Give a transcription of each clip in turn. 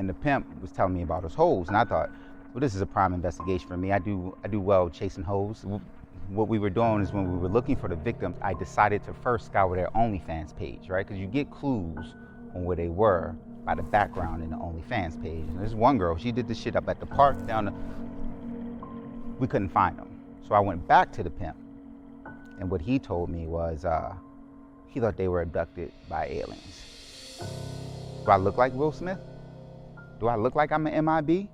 and the pimp was telling me about his hoes, and I thought, well, this is a prime investigation for me. I do well chasing hoes. What we were doing is when we were looking for the victims, I decided to first scour their OnlyFans page, right? Because you get clues on where they were by the background in the OnlyFans page. And there's one girl, she did this shit up at the park we couldn't find them. So I went back to the pimp, and what he told me was he thought they were abducted by aliens. Do I look like Will Smith? Do I look like I'm an MIB?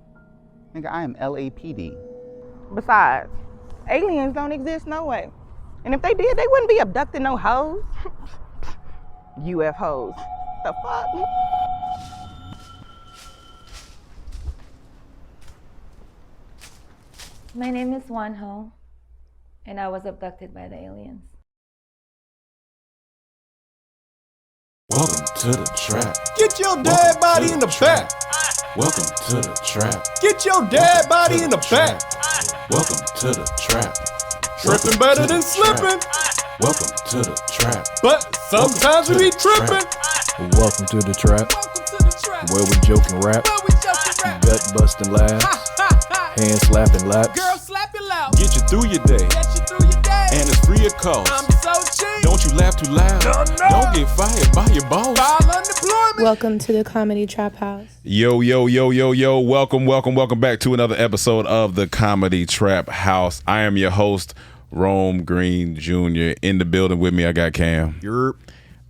Nigga, I am LAPD. Besides, aliens don't exist no way. And if they did, they wouldn't be abducting no hoes. UFOs. The fuck? My name is Wanho, and I was abducted by the aliens. Welcome to the trap. Get your dead body in the back. Welcome to the trap. Get your dead body in the back. Welcome to the trap. Tripping better than slipping. Welcome to the trap. But sometimes we be tripping. Welcome to the trap, where we joke and rap, gut busting laughs, hand slapping laps. Girl, slap it loud. Get you through your day. And it's free of cost. I'm so cheap. Don't you laugh too loud. No. Don't get fired by your boss. File unemployment. Welcome to the Comedy Trap House. Yo. Welcome back to another episode of the Comedy Trap House. I am your host, Rome Green Jr. In the building with me, I got Cam. Yerp.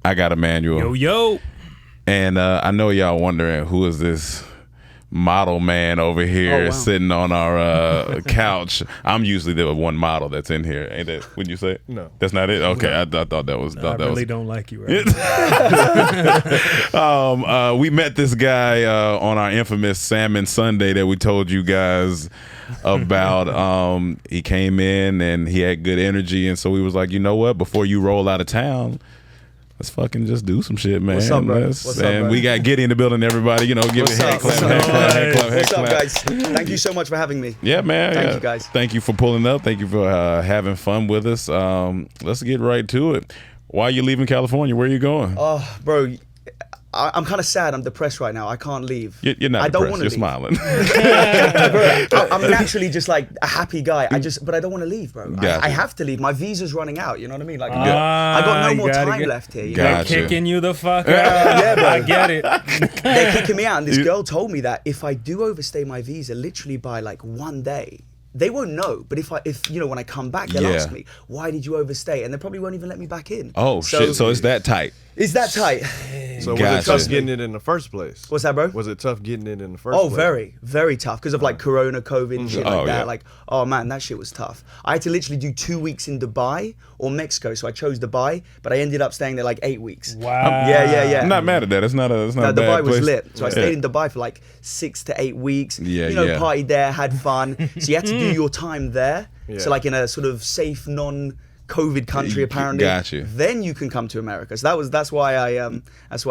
I got Amanuel. Yo. And I know y'all wondering who is this model man over here sitting on our couch. I'm usually the one model that's in here. Ain't that? Wouldn't you say? No. That's not it? Okay, no. I thought that was. I really don't like you right we met this guy on our infamous Salmon Sunday that we told you guys about. He came in and he had good energy, and so we was like, you know what? Before you roll out of town, let's fucking just do some shit, man. What's up, bro? What's up, bro? We got Giddy in the building, everybody. You know, give it a hand clap, What's up, guys? Thank you so much for having me. Yeah, man. Thank you, guys. Thank you for pulling up. Thank you for having fun with us. Let's get right to it. Why are you leaving California? Where are you going? Oh, bro, I'm kind of sad. I'm depressed right now. I can't leave. You're not I don't depressed. want to You're leave. smiling. Bro, I'm naturally just like a happy guy. But I don't want to leave, bro. Gotcha. I have to leave. My visa's running out. You know what I mean? Like, I got no more time left here. You know? Gotcha. They're kicking you the fuck out. Yeah, bro. I get it. They're kicking me out. And this girl told me that if I do overstay my visa, literally by like one day, they won't know, but if you know, when I come back, they'll ask me, why did you overstay? And they probably won't even let me back in. Oh, shit. So it's that tight. It's that tight. So was it tough getting it in the first place? What's that, bro? Was it tough getting it in the first place? Oh, very, very tough because of like Corona, COVID, and shit like that. Like, oh man, that shit was tough. I had to literally do 2 weeks in Dubai or Mexico, so I chose Dubai, but I ended up staying there like 8 weeks. Wow. Yeah. I'm not mad at that. It's not a bad Dubai was place. lit. So I stayed in Dubai for like 6 to 8 weeks. Yeah, partied there, had fun. So you had to do your time there. Yeah. So like in a sort of safe, non-COVID country, apparently. Gotcha. Then you can come to America. So that's why I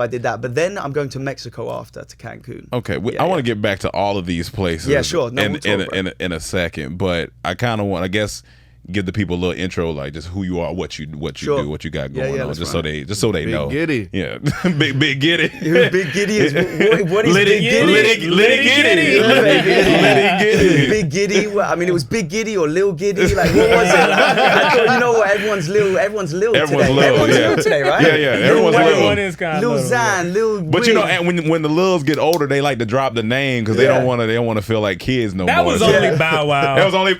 did that. But then I'm going to Mexico after, to Cancun. Okay, I want to get back to all of these places. Yeah, sure. No, in a second, but I kind of want, I guess, give the people a little intro, like just who you are, what you do, what you got going on, just so they know. Giddy. Yeah, big Giddy. Big Giddy is what is Litty Big Giddy? Giddy. Big Giddy. Well, I mean, it was Big Giddy or Lil Giddy. Like, what was it? I thought, you know what? Everyone's lil. Everyone's lil today, right? Yeah. Everyone is kind of Lil Xan, Lil. But you know, and when the lils get older, they like to drop the name because they don't want to feel like kids no more. That was only Bow Wow. That was only.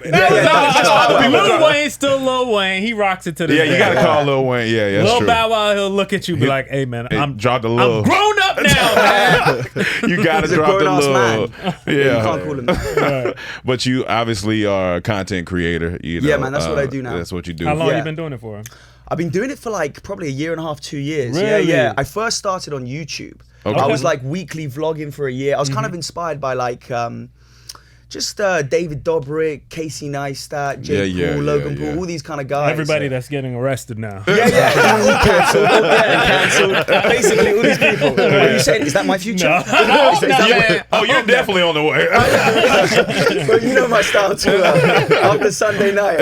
Lil Wayne's still Lil Wayne. He rocks it to the you gotta call Lil Wayne. Yeah, that's Lil true. Bow Wow, he'll look at you, be like, "Hey man, I'm drop the Lil. I'm grown up now, man." You gotta drop the Lil. Yeah, you can't call him that. But you obviously are a content creator. You know, yeah, man, that's what I do now. That's what you do. How long you been doing it for? I've been doing it for like probably 1.5 years, 2 years. Really? Yeah. I first started on YouTube. Okay. I was like weekly vlogging for a year. I was kind of inspired by like just David Dobrik, Casey Neistat, Jake Paul, Logan Paul, all these kind of guys. Everybody that's getting arrested now. Cancelled. Basically, all these people. What are you saying? Is that my future? No. Is that Oh, you're definitely on the way. well, you know my style too. After Sunday night.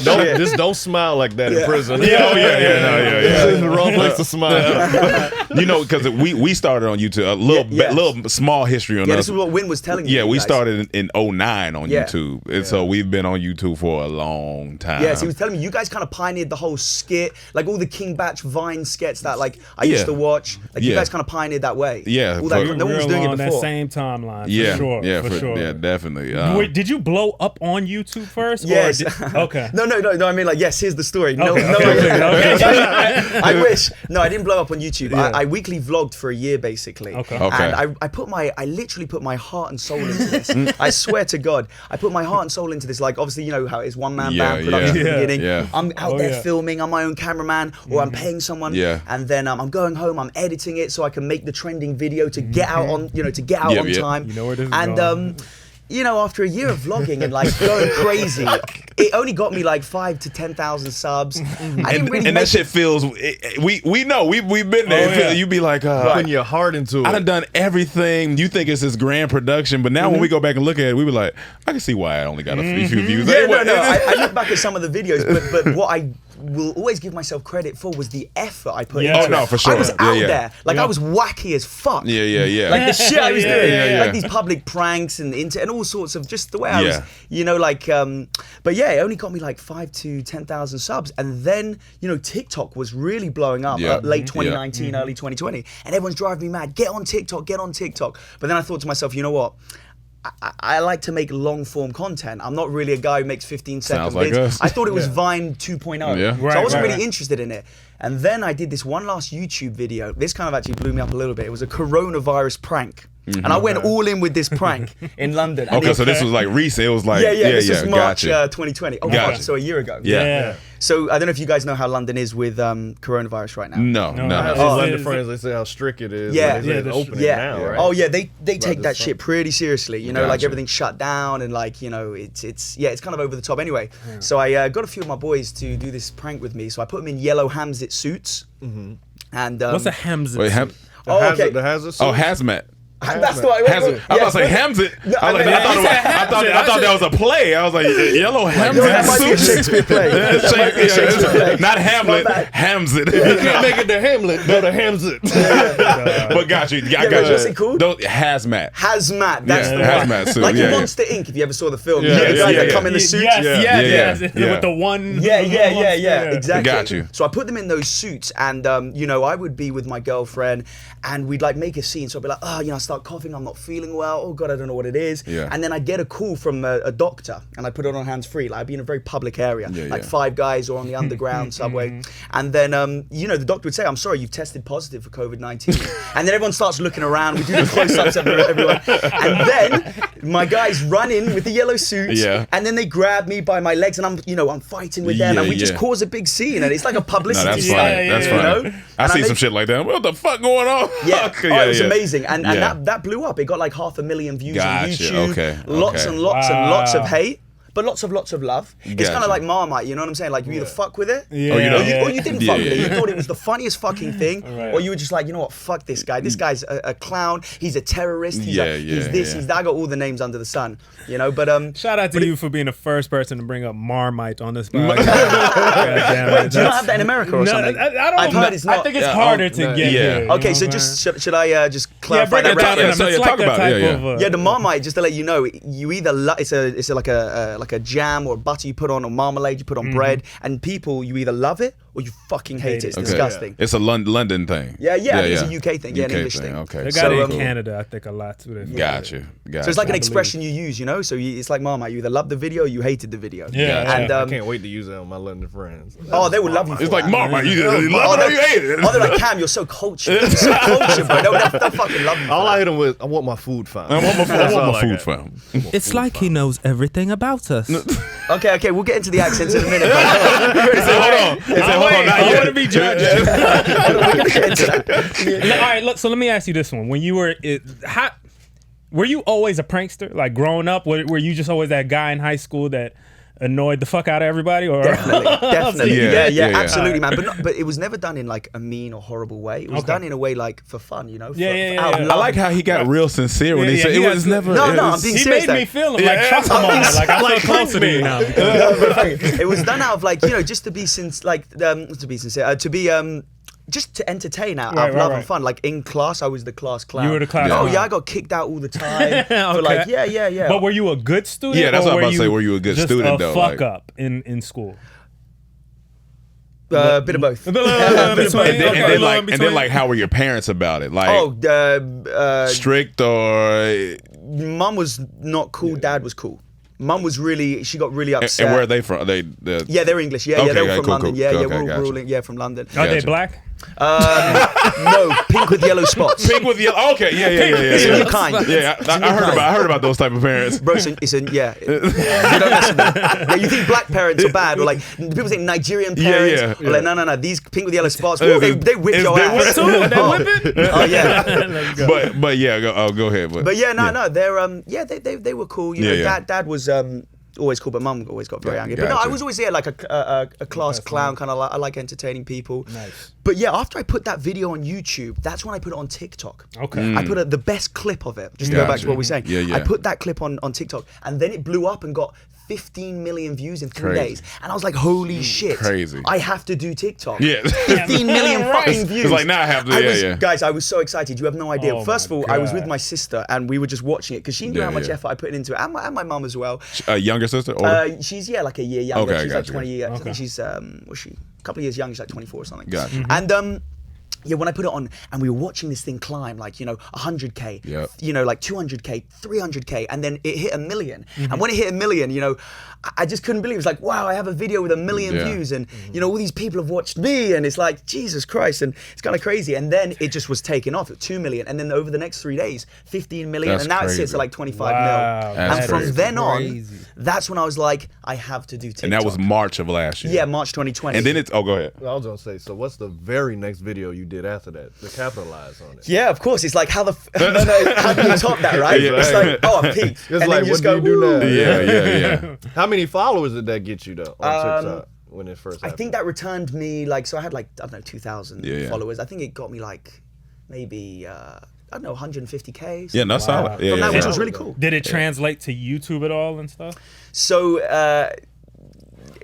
Just don't smile like that in prison. Yeah. It's the wrong place to smile. You know, because we started on YouTube. A little small history on us. This is what Win was telling me. Yeah, we started in 2009 on YouTube, and so we've been on YouTube for a long time. Yes, he was telling me you guys kind of pioneered the whole skit, like all the King Batch Vine skits that like I used to watch. Like you guys kind of pioneered that way. Yeah, all that, no one was doing it before. That same timeline. For sure. Yeah, definitely. Wait, did you blow up on YouTube first? Yes. Okay. No. I mean, like, yes. Here's the story. I wish. No, I didn't blow up on YouTube. I weekly vlogged for a year basically. Okay. And I literally put my heart and soul into this. I swear to God, I put my heart and soul into this. Like, obviously, you know how it is, one man band production at the beginning. Yeah. I'm out there filming. I'm my own cameraman, or I'm paying someone. Yeah. And then I'm going home. I'm editing it so I can make the trending video to get out on, on time. You know where this is and going. you know, after a year of vlogging and like going crazy, it only got me like 5,000 to 10,000 subs. I didn't really. And that shit feels. We know we've been there. You be like putting your heart into it. I done everything. You think it's this grand production, but now when we go back and look at it, we be like, I can see why I only got a few views. Yeah, no. I look back at some of the videos, but what I will always give myself credit for was the effort I put into it. Oh no, for sure. I was out there, like I was wacky as fuck. Yeah. Like the shit I was doing, like these public pranks and all sorts of just the way I was, but yeah, it only got me like 5,000 to 10,000 subs, and then TikTok was really blowing up late 2019, early 2020, and everyone's driving me mad. Get on TikTok. But then I thought to myself, you know what? I like to make long form content. I'm not really a guy who makes 15-second vids. I thought it was Vine 2.0. So I wasn't really interested in it. And then I did this one last YouTube video. This kind of actually blew me up a little bit. It was a coronavirus prank. And I went all in with this prank in London. Okay, so this was like recent. It was like this was March 2020. Oh, gotcha. so a year ago. Yeah. So I don't know if you guys know how London is with coronavirus right now. No. London friends, they say how strict it is. They're opening now, right? Oh yeah, they take that shit pretty seriously. You know, like everything's shut down and like it's kind of over the top. Anyway, so I got a few of my boys to do this prank with me. So I put them in yellow Hamzit suits. And what's a Hamzit? Wait, The hazard suit? Oh, hazmat. That's what I was about to say Hamzit. I thought that was a play. I was like, yellow Hamzit. That might be a Shakespeare play. Not Hamlet, Hamzit. You can't make it the Hamlet, no, the Hamzit. But got you. I got you. What's it called? Hazmat. Hazmat. That's the hazmat one. suit. Like in Monster Inc. If you ever saw the film, the guys that come in the suits. Yes. With the one. Yeah. Exactly. Got you. So I put them in those suits, and I would be with my girlfriend, and we'd like make a scene. So I'd be like, I start coughing, I'm not feeling well, oh God, I don't know what it is. And then I'd get a call from a doctor, and I'd put it on hands free. Like I'd be in a very public area, like Five Guys or on the underground subway. And then, the doctor would say, I'm sorry, you've tested positive for COVID-19. And then everyone starts looking around, we do the close-ups of everyone. And then my guys run in with the yellow suits, and then they grab me by my legs, and I'm fighting with them, and we just cause a big scene, and it's like a publicity stunt. That's funny. I see some shit like that. What the fuck going on? It was amazing, and that blew up. It got like 500,000 views on YouTube. Lots and lots of hate. But lots of love. It's kind of like Marmite, you know what I'm saying? Like you either fuck with it, or you didn't fuck with it. You thought it was the funniest fucking thing, or you were just like, you know what, fuck this guy. This guy's a clown. He's a terrorist. He's this. He's that. I got all the names under the sun, But shout out to you for being the first person to bring up Marmite on this podcast. Wait, do you not have that in America or something? I don't I've heard it's not. I think it's harder to get here. Okay, so just should I just clarify that? Talk about it. Yeah, the Marmite. Just to let you know, you either it's like a jam or butter you put on, or marmalade you put on bread, and people, you either love it or you fucking hate it. It's disgusting. It's a London thing. Yeah, it's a UK thing. Yeah, an English thing. Okay. They got it in Canada, I think, a lot too. Gotcha. So it's like an expression you use, So it's like Marmite. You either love the video or you hated the video. Yeah. And I can't wait to use that on my London friends. Oh, they would love you. It's like Marmite. You love it or you hate it. Oh, they're like, Cam, you're so cultured. You're so cultured, bro. They'll fucking love you. All I hit them with, I want my food found. I want my food found. It's like he knows everything about us. Okay, we'll get into the accents in a minute. Hold on. I want to be judged. All right, look. So let me ask you this one: when you were Were you always a prankster? Like growing up, were you just always that guy in high school that annoyed the fuck out of everybody? Or Definitely. Yeah, absolutely, man. But it was never done in like a mean or horrible way. It was done in a way like for fun, you know. I like how he got real sincere when he said it was never. No, I'm being serious. He made me feel like trust him on it. Like I'm so closer to you now. It was done out of like, you know, just to be just to entertain out of love and fun. Like in class, I was the class clown. You were the class clown. clown. Yeah, I got kicked out all the time. For like, yeah. But were you a good student? Yeah, that's what I was about to say. Were you a good student though? Fuck up in school. Bit of both. And then like, how were your parents about it? Like, strict or? Mum was not cool. Dad was cool. Mum was she got really upset. And where are they from? They're English. Yeah, they were from London. Cool. Yeah, we're ruling. Yeah, from London. Are they black? No, pink with yellow spots. Pink with yellow. Okay, yeah. It's a new kind. Yeah, I heard about those type of parents. Bro, you don't mess with them. Yeah, you think black parents are bad, or like people say Nigerian parents. Yeah. Or like no, these pink with yellow spots. Ooh, they whip your ass. They whip it? Oh yeah. But yeah, go ahead. But yeah, no, they're they were cool. You know, Dad was always cool, but Mum always got very angry. But no, I was always like a class clown, kind of like I like entertaining people. Nice. But yeah, after I put that video on YouTube, that's when I put it on TikTok. Okay. I put the best clip of it, just to go back to what we're saying. Yeah. I put that clip on TikTok, and then it blew up and got 15 million views in 3 days. And I was like, holy shit. Crazy. I have to do TikTok. Yeah. 15 million fucking views. It's like, now I have to, Guys, I was so excited. You have no idea. Oh First of all, I was with my sister, and we were just watching it, because she knew how much effort I put into it, and my mum as well. A younger sister? Older? She's, like a year younger. Okay, she's like 20 years. Okay. I think she's, was she? A couple of years younger. She's like 24 or something. Gotcha. And, yeah, when I put it on and we were watching this thing climb, like, 100K, like 200K, 300K, and then it hit 1 million. And when it hit 1 million, I just couldn't believe it. It was like, wow, I have a video with 1 million views, and, all these people have watched me, and it's like, Jesus Christ, and it's kind of crazy. And then it just was taken off at 2 million. And then over the next 3 days, 15 million. That's and now crazy. it sits at like 25 mil. And from crazy. then on, that's when I was like, I have to do TikTok. And that was March of last year. Yeah, March 2020. And then go ahead. I was going to say, so what's the very next video you did after that? Capitalize on it. Yeah, of course. It's like how how do you top that, right? It's like, I peaked. It's and like, then you what just go, do you do now? Yeah. How many followers did that get you though on TikTok when it first happened? I think that returned me so I had 2,000 followers. I think it got me maybe 150K. Yeah, that's solid. From that, which was really cool. Did it translate to YouTube at all and stuff? So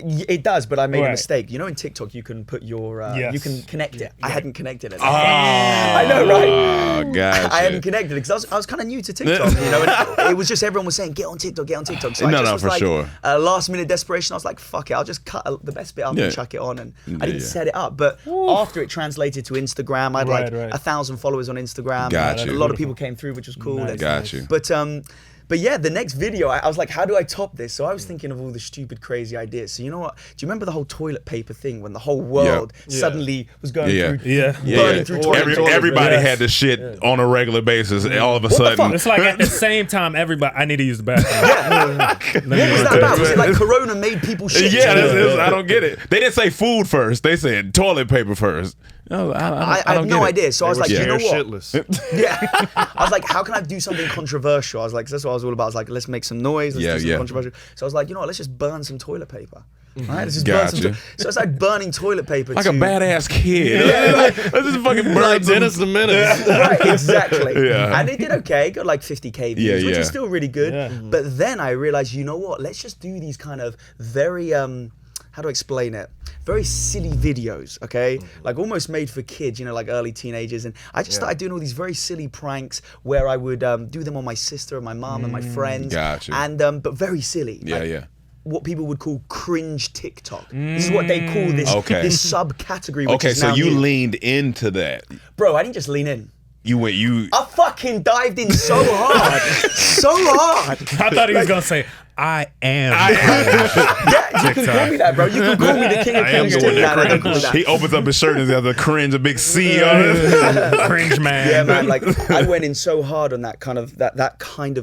it does, but I made a mistake. In TikTok you can put your you can connect it. I hadn't connected it. I know, right? Gotcha. I hadn't connected it because I was kind of new to TikTok. And it was just everyone was saying get on TikTok. So I just was sure. Last minute desperation. I was like, fuck it, I'll just cut the best bit up and chuck it on. And I didn't set it up, but after it translated to Instagram, I had 1,000 followers on Instagram. Gotcha. A lot of people came through, which was cool. Nice. Gotcha. But yeah, the next video, I was like, how do I top this? So I was thinking of all the stupid, crazy ideas. So you know what? Do you remember the whole toilet paper thing when the whole world suddenly was going through, burning through toilet paper? Everybody had this shit on a regular basis, and all of a sudden, it's like at the same time, everybody, I need to use the bathroom. What was that about? Was it like Corona made people shit? I don't get it. They didn't say food first. They said toilet paper first. I have no idea. So I was like, you know what? Shitless. I was like, how can I do something controversial? I was like, that's what I was all about. I was like, let's make some noise. Let's do something controversial. So I was like, you know what? Let's just burn some toilet paper. Right? Let's just burn some. So I started burning toilet paper. Like a badass kid. Let's just fucking burn like Dennis the Menace. Right, exactly. And it did okay. Got like 50K views, which is still really good. Yeah. But then I realized, you know what? Let's just do these kind of very how do I explain it? Very silly videos, okay? Like almost made for kids, like early teenagers. And I just started doing all these very silly pranks where I would do them on my sister and my mom and my friends. Gotcha. And but very silly. What people would call cringe TikTok. This is what they call this subcategory. Which is now so you new. leaned into that. Bro, I didn't just lean in. You I fucking dived in so hard. So hard. I thought he was going to say, I am. Yeah, you can call me that, bro. You can call me the king of cringe. Don't call me that. He opens up his shirt and there's a cringe, a big C on it. Cringe man. Yeah, man. Like I went in so hard on that kind of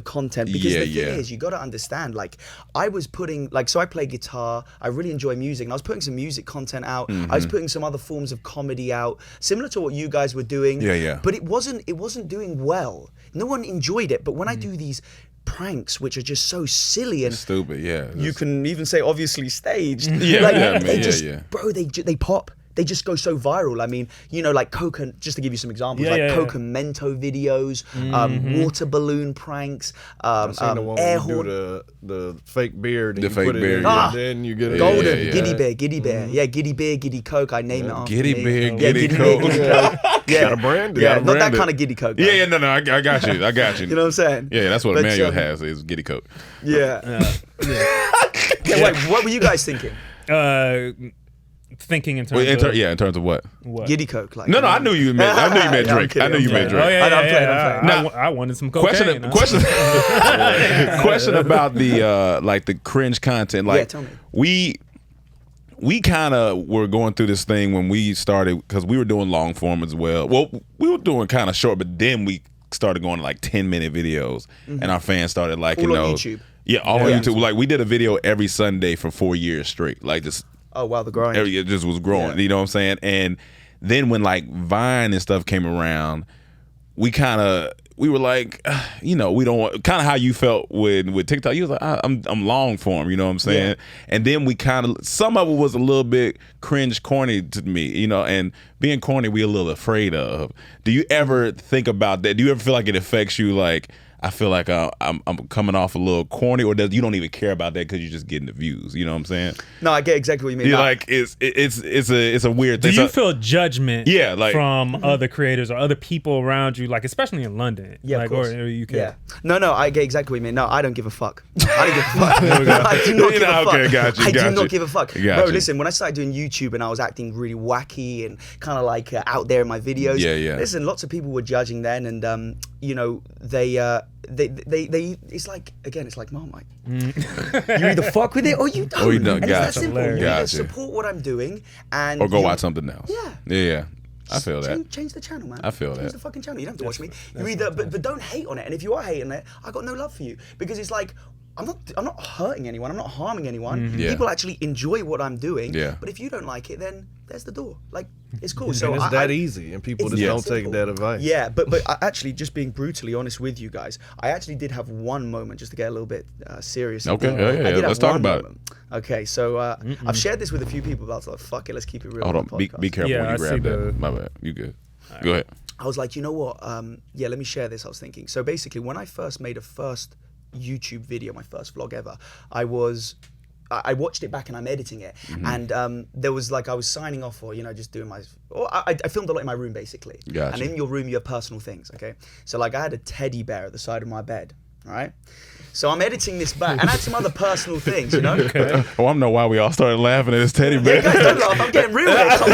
content because the thing is, you got to understand. Like I was putting so I play guitar. I really enjoy music, and I was putting some music content out. I was putting some other forms of comedy out, similar to what you guys were doing. Yeah. But it wasn't doing well. No one enjoyed it. But when I do these pranks, which are just so silly and stupid, you can even say obviously staged. Bro, they pop. They just go so viral. I mean, like Coke and, just to give you some examples, Coke and Mento videos, water balloon pranks, I seen the one air where you horn. do the fake beard and The you fake put it beard, in, yeah. and then you get it. Golden, Giddy Bear. Yeah, Giddy Bear, Giddy Coke. I name it after Giddy me. Bear, Yeah, Giddy Bear, Coke. Giddy Coke. Yeah, Got a brand. yeah, not that brand it. kind of Giddy Coke. though. Yeah, no, I got you. You know what I'm saying? Yeah, that's what But, Amanuel has is Giddy Coke. Yeah. Okay, wait, what were you guys thinking? Thinking in terms Wait, of in terms of what? Giddy Coke, like. No, I knew you meant. I knew you meant No, I'm Drake. kidding, I knew you I'm meant kidding. Drake. I'm playing. I wanted some cocaine. Question about the cringe content. Like, tell me. we kind of were going through this thing when we started because we were doing long form as well. Well, we were doing kind of short, but then we started going to like 10-minute videos, and our fans started like All on YouTube. Yeah, all on YouTube. Like we did a video every Sunday for 4 years straight. Like this. Oh wow, the grind. It just was growing. You know what I'm saying? And then when like Vine and stuff came around, we were like, we don't want, kind of how you felt with TikTok. You was like, I'm long form, you know what I'm saying? Yeah. And then we kind of, some of it was a little bit cringe corny to me, and being corny we a little afraid of. Do you ever think about that? Do you ever feel like it affects you? Like, I feel like I'm coming off a little corny, or you don't even care about that because you're just getting the views. You know what I'm saying? No, I get exactly what you mean. You're like it's a weird thing. Do you feel judgment? Yeah, like from other creators or other people around you, like especially in London, yeah, like, of course. or UK. Yeah. No, I get exactly what you mean. No, I don't give a fuck. I don't give a fuck. I do not give a fuck. Okay, got you. I do not give a fuck. Got Bro, you. listen, when I started doing YouTube and I was acting really wacky and kind of like out there in my videos. Yeah. Listen, lots of people were judging then, and they it's like Marmite. You either fuck with it or you don't. And it's that simple. You either support what I'm doing and or go watch something else. Yeah. I feel that. Change the channel, man. I feel Change that. the fucking channel. You don't have to watch me. You either, but don't hate on it. And if you are hating it, I got no love for you because it's like I'm not hurting anyone. I'm not harming anyone. Yeah. People actually enjoy what I'm doing. Yeah. But if you don't like it, then there's the door. Like it's cool. And So it's that easy, and people just don't take that advice. Yeah, but I actually, just being brutally honest with you guys, I actually did have one moment, just to get a little bit serious. Okay, yeah. Let's talk about it. Okay, so I've shared this with a few people, but I was like, fuck it, let's keep it real. Hold on, be careful when you grab that. My bad. You good? Right. Go ahead. I was like, you know what? Let me share this. I was thinking. So basically, when I first made a first YouTube video, my first vlog ever, I watched it back and I'm editing it, and there was like I was signing off or just doing my. I filmed a lot in my room basically, Gotcha. And in your room you have personal things. Okay, so like I had a teddy bear at the side of my bed. All right. So I'm editing this back, and I had some other personal things, Okay. Oh, I know why we all started laughing at this teddy bear. Yeah, guys, don't laugh. I'm getting real here. Come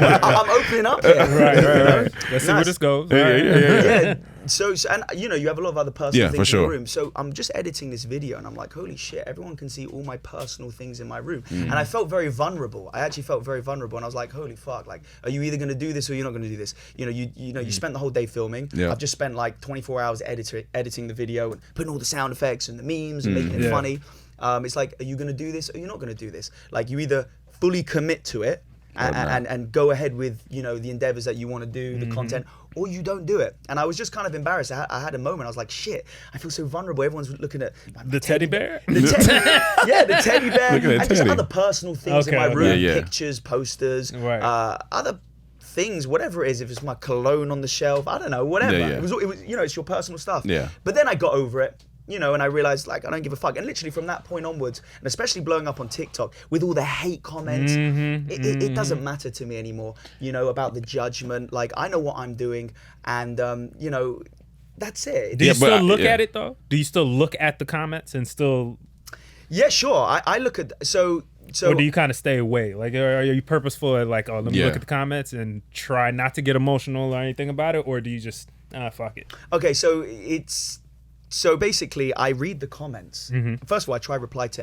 on. I'm opening up here. Right. Let's see where this goes. Yeah. So and you have a lot of other personal things for sure. in your room. So I'm just editing this video, and I'm like, holy shit, everyone can see all my personal things in my room. And I felt very vulnerable. I actually felt very vulnerable, and I was like, holy fuck, like, are you either gonna do this or you're not gonna do this? You spent the whole day filming. Yeah. I've just spent like 24 hours editing the video and putting all the sound effects and the memes and making it funny. It's like, are you gonna do this or you're not gonna do this? Like, you either fully commit to it and go ahead with the endeavors that you want to do, the content, or you don't do it. And I was just kind of embarrassed. I had a moment. I was like, shit, I feel so vulnerable. Everyone's looking at the teddy bear. The teddy bear, and just other personal things in my room, pictures, posters, other things, whatever it is. If it's my cologne on the shelf, I don't know, whatever. It was it's your personal stuff. Yeah. But then I got over it. And I realized, like, I don't give a fuck. And literally from that point onwards, and especially blowing up on TikTok with all the hate comments, it doesn't matter to me anymore, about the judgment. Like, I know what I'm doing, and, that's it. Do you still look at it, though? Do you still look at the comments and still... Yeah, sure. I look at... So or do you kind of stay away? Like, are you purposeful at, like, oh, let me look at the comments and try not to get emotional or anything about it? Or do you just, fuck it? Okay, so it's... So basically, I read the comments. First of all, I try reply to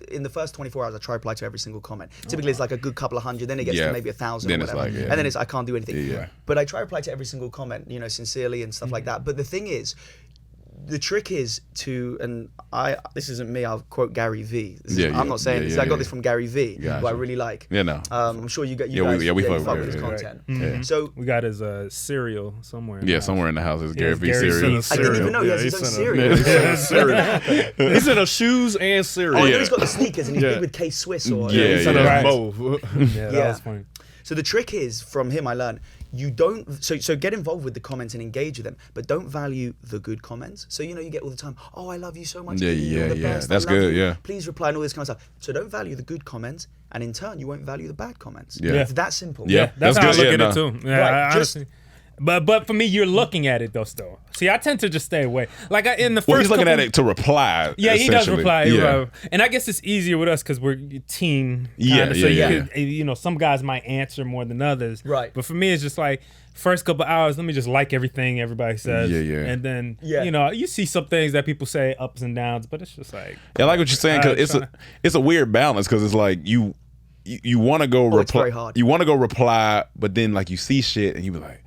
in the first 24 hours, I try reply to every single comment. Typically, it's like a good couple of hundred, then it gets to maybe 1,000 or whatever. Like, and then I can't do anything. But I try reply to every single comment, sincerely and stuff like that. But the thing is, the trick is and this isn't me, I'll quote Gary V. I'm not saying this, I got this from Gary V, who I really like. I'm sure you guys fuck with his content. So we got his cereal somewhere. Somewhere in the house is Gary V cereal. I didn't even know he has his own cereal. He sent us shoes and cereal. Oh, he's got the sneakers and he's big with K-Swiss or... he sent us both. That was funny. So the trick is, from him I learned, you don't, so get involved with the comments and engage with them, but don't value the good comments. So, you get all the time, oh, I love you so much. You're the best. That's good, you. Please reply and all this kind of stuff. So don't value the good comments, and in turn, you won't value the bad comments. It's that simple. That's how I look at it too. Right, honestly. But for me, you're looking at it though. Still, see, I tend to just stay away. Like in the first, he's looking at it to reply. Yeah, he does reply. And I guess it's easier with us because we're a team. Some guys might answer more than others. Right. But for me, it's just like first couple hours, let me just like everything everybody says. And then you see some things that people say ups and downs, but it's just like I like what you're saying because it's a weird balance because it's like you want to go reply. You want to go reply, but then like you see shit and you be like.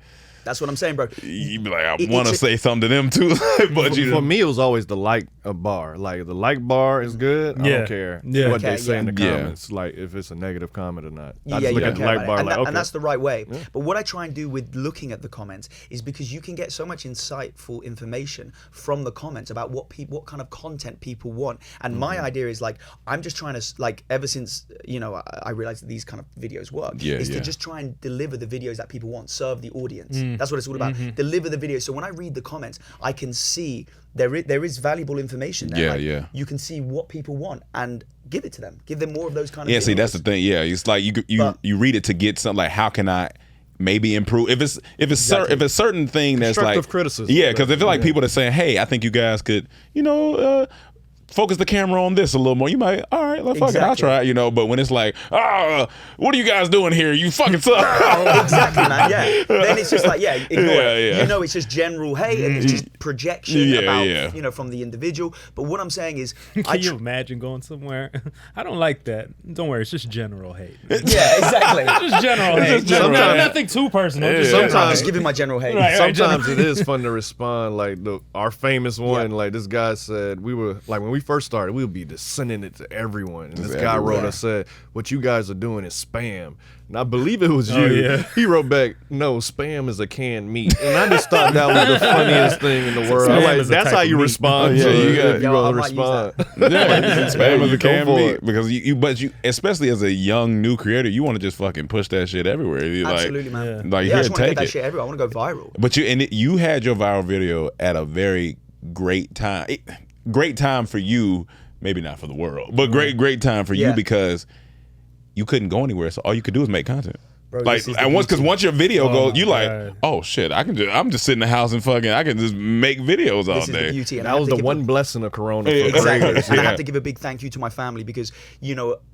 That's what I'm saying, bro. You be like, I want to say something to them too, but for me, it was always the like bar. Like the like bar is good. I don't care what they say in the comments. Like if it's a negative comment or not. I just look at the like bar, and that's the right way. But what I try and do with looking at the comments is because you can get so much insightful information from the comments about what kind of content people want. And my idea is like, I'm just trying to ever since I realized that these kind of videos work is to just try and deliver the videos that people want, serve the audience. That's what it's all about. Deliver the video. So when I read the comments, I can see there is valuable information there. You can see what people want and give it to them. Give them more of those kind of videos. See, that's the thing. Yeah, it's like you read it to get something like, how can I maybe improve? If it's certain thing that's like constructive criticism. Yeah, because if it's like people that saying, hey, I think you guys could, focus the camera on this a little more. You might, all right, fuck it, I'll try it, But when it's like, what are you guys doing here? You fucking suck. Exactly, man. Yeah. Then it's just like, ignore it. It's just general hate and it's just projection about, from the individual. But what I'm saying is, can you imagine going somewhere? I don't like that. Don't worry, it's just general hate. Yeah, exactly. It's just general hate. Nothing too personal. Sometimes I'm just giving my general hate. Sometimes it is fun to respond. Like our famous one, like this guy said, we were like when we first started, we would be just sending it to everyone. And this guy wrote us, said, what you guys are doing is spam. And I believe it was you. He wrote back, no, spam is a canned meat. And I just thought that was the funniest thing in the world. I'm like, that's how you respond. You gotta respond. Spam is a canned meat. Because you especially as a young new creator, you want to just fucking push that shit everywhere. Absolutely, man. Like, I just want to get that shit everywhere. I want to go viral. But you had your viral video at a very great time. Great time for you, maybe not for the world, but great time for you because you couldn't go anywhere, so all you could do is make content. Bro, once your video goes, you like, oh shit, I'm just sitting in the house and fucking, I can just make videos all day. Beauty, and that was the one blessing of Corona. Exactly. And I have to give a big thank you to my family because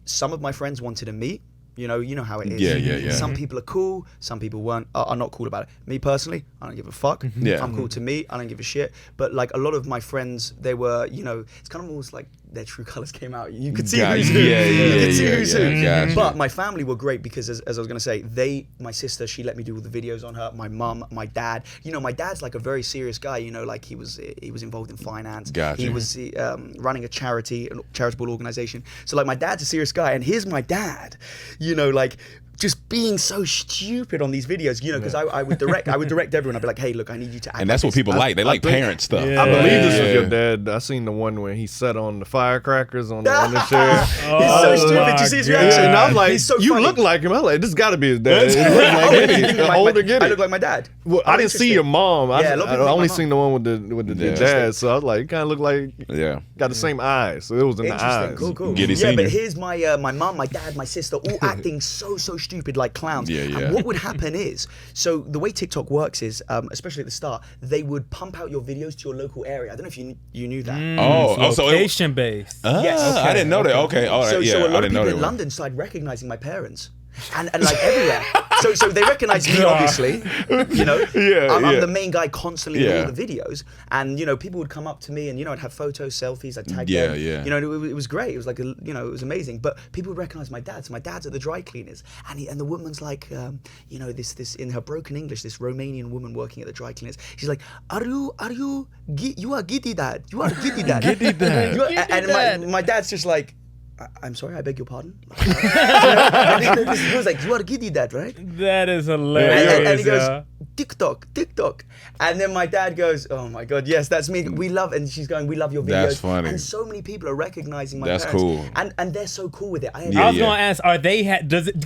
some of my friends wanted to meet. You know how it is. Yeah. Some people are cool. Some people are not cool about it. Me personally, I don't give a fuck. I'm cool to me. I don't give a shit. But like a lot of my friends, they were, it's kind of almost like their true colors came out. You could see who's who. You could see who's who. But my family were great because, as I was gonna say, my sister, she let me do all the videos on her. My mum, my dad. My dad's like a very serious guy. Like he was involved in finance. He was running a charitable organization. So like my dad's a serious guy, and here's my dad. Like just being so stupid on these videos, because I would direct everyone. I'd be like, hey, look, I need you to act. And that's what people like. They like parent stuff. I believe this was your dad. I seen the one where he sat on the firecrackers on the chair. He's so stupid. Did you see his reaction? And I'm like, so you look like him. I'm like, this got to be his dad. I look like my dad. Well, I didn't see your mom. I only seen the one with the dad. So I was like, you kind of look like got the same eyes. So it was in the eyes. Cool. Giddy But here's my mom, my dad, my sister, all acting so stupid like clowns. And what would happen is, so the way TikTok works is, especially at the start, they would pump out your videos to your local area. I don't know if you knew that. So location based. Yes. I didn't know that. Okay, all right. So a lot of people in London started recognizing my parents. And like everywhere. So they recognize me, obviously. You know, I'm the main guy constantly in all the videos, and you know, people would come up to me, and you know, I'd have photos, selfies, I'd tag them. You know, it was great. It was like it was amazing. But people would recognize my dad. So my dad's at the dry cleaners, and the woman's like, you know, this in her broken English, this Romanian woman working at the dry cleaners. She's like, you are Giddy dad. You are Giddy dad. Giddy dad. And my dad's just like, I'm sorry, I beg your pardon. He was like, you are Giddy dad, right? That is hilarious. And he goes, Tik Tok. And then my dad goes, oh my God, yes, that's me. We love, and she's going, we love your videos. That's funny. And so many people are recognizing my parents. That's cool. And they're so cool with it. I was going to ask, are they,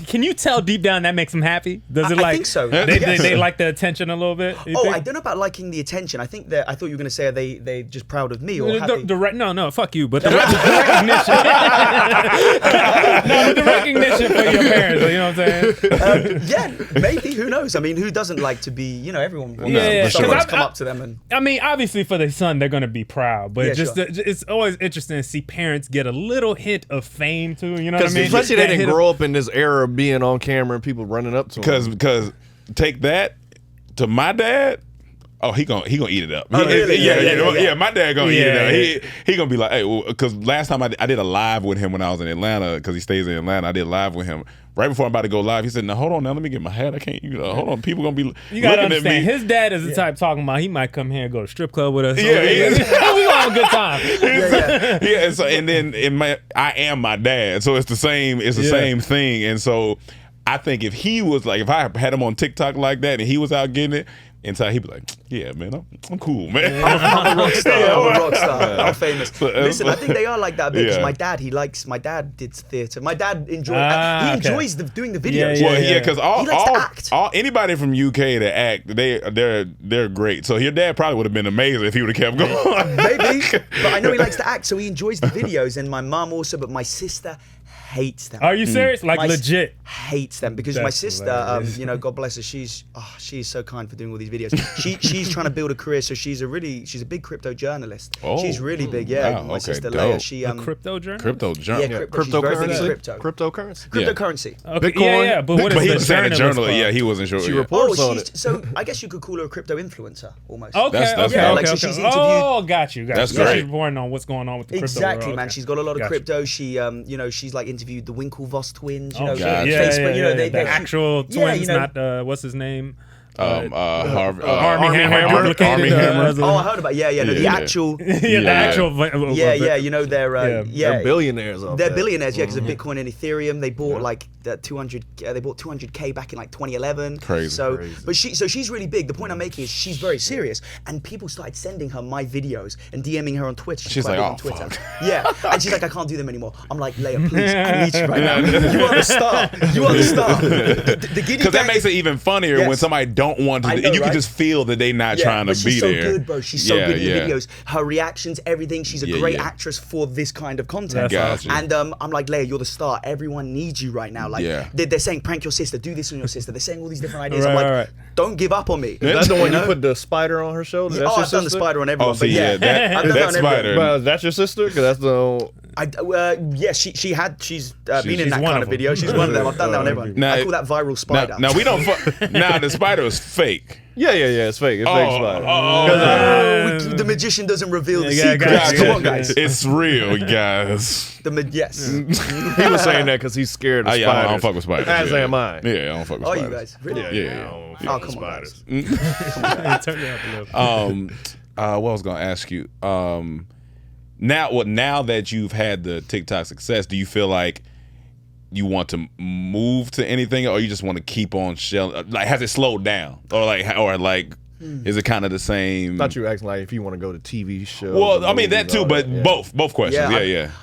can you tell deep down that makes them happy? Does it I think so. They like the attention a little bit? I don't know about liking the attention. I think I thought you were going to say, are they just proud of me or happy? No, fuck you. But the recognition. No, the recognition for your parents, you know what I'm saying? Yeah, maybe. Who knows? I mean, who doesn't like to be, you know, everyone wants someone to come up to them. And I mean, obviously for their son, they're going to be proud, but it's always interesting to see parents get a little hint of fame too, you know what I mean? Especially they didn't grow up in this era of being on camera and people running up to them. Because take that to my dad. Oh, he gonna eat it up. Oh, really? Yeah, my dad gonna eat it up. He gonna be like, hey, because last time I did a live with him when I was in Atlanta, because he stays in Atlanta. I did a live with him right before I'm about to go live. He said, "No, hold on, now let me get my hat. I can't. Hold on, people gonna be you gotta looking understand, at me." His dad is the type talking about he might come here and go to strip club with us. Yeah, we gonna have a good time. Yeah. So and then I am my dad, so it's the same. It's the same thing. And so I think if he was like, if I had him on TikTok like that and he was out getting it. Inside, he'd be like, "Yeah, man, I'm cool, man. I'm a rock star. I'm a rock star. I'm famous." Listen, I think they are like that because my dad did theater. My dad enjoys doing the videos. Because all anybody from UK that act, they're great. So your dad probably would have been amazing if he would have kept going. Maybe, but I know he likes to act, so he enjoys the videos. And my mom also, but my sister hates them. Are you serious? Like legit hates them because my sister, you know, God bless her, she's so kind for doing all these videos. She's trying to build a career, so she's a big crypto journalist. Oh, she's really big, my sister dope. Leia. She crypto journalist. Cryptocurrency. Okay, Bitcoin. But he was saying a journalist. Yeah, he wasn't sure. She reports on it. So I guess you could call her a crypto influencer almost. Okay. So she's interviewed. Oh, got you. That's great. She's reporting on what's going on with the crypto Exactly, world. man. She's got a lot of crypto. She, you know, she's like interviewed the Winklevoss twins. You know, Facebook. You know, the actual twins, not what's his name. Army Hammer. Oh, I heard about the actual. The actual. You know they're billionaires. They're billionaires, because of Bitcoin and Ethereum. They bought like 200. They bought 200K back in like 2011. Crazy. So, but she's really big. The point I'm making is she's very serious, and people started sending her my videos and DMing her on Twitter. She's like, on Twitter. Yeah, and she's like, I can't do them anymore. I'm like, Leia, please, I need you right now. You are the star. You are the star. Because that makes it even funnier when somebody don't want to. You can just feel that they not trying to be there. She's so good, bro. She's so good in the videos. Her reactions, everything. She's a great actress for this kind of content. Gotcha. And I'm like, Leia, you're the star. Everyone needs you right now. Like they're saying, prank your sister, do this on your sister. They're saying all these different ideas. I'm like, don't give up on me. That's the one you put the spider on her shoulder. I've done the spider on everyone. That spider. Well, that's your sister? Because that's the. She's been in that kind of video. She's one of them. I've done that on everyone. I call that viral spider. Now we don't. Now the spider is fake. Yeah, it's fake. It's fake spider. The magician doesn't reveal the secrets. Come on, guys. It's real, guys. Yes. He was saying that because he's scared of spiders. I don't fuck with spiders. As am I. Yeah, I don't fuck with spiders. You guys? Really? Yeah. Oh, come on, guys. Turn it up a little. What I was gonna ask you. Now that you've had the TikTok success, do you feel like you want to move to anything, or you just want to keep on shelling? Like, has it slowed down, or is it kind of the same? I thought you were asking like if you want to go to TV shows. Well, I mean that too, but both questions.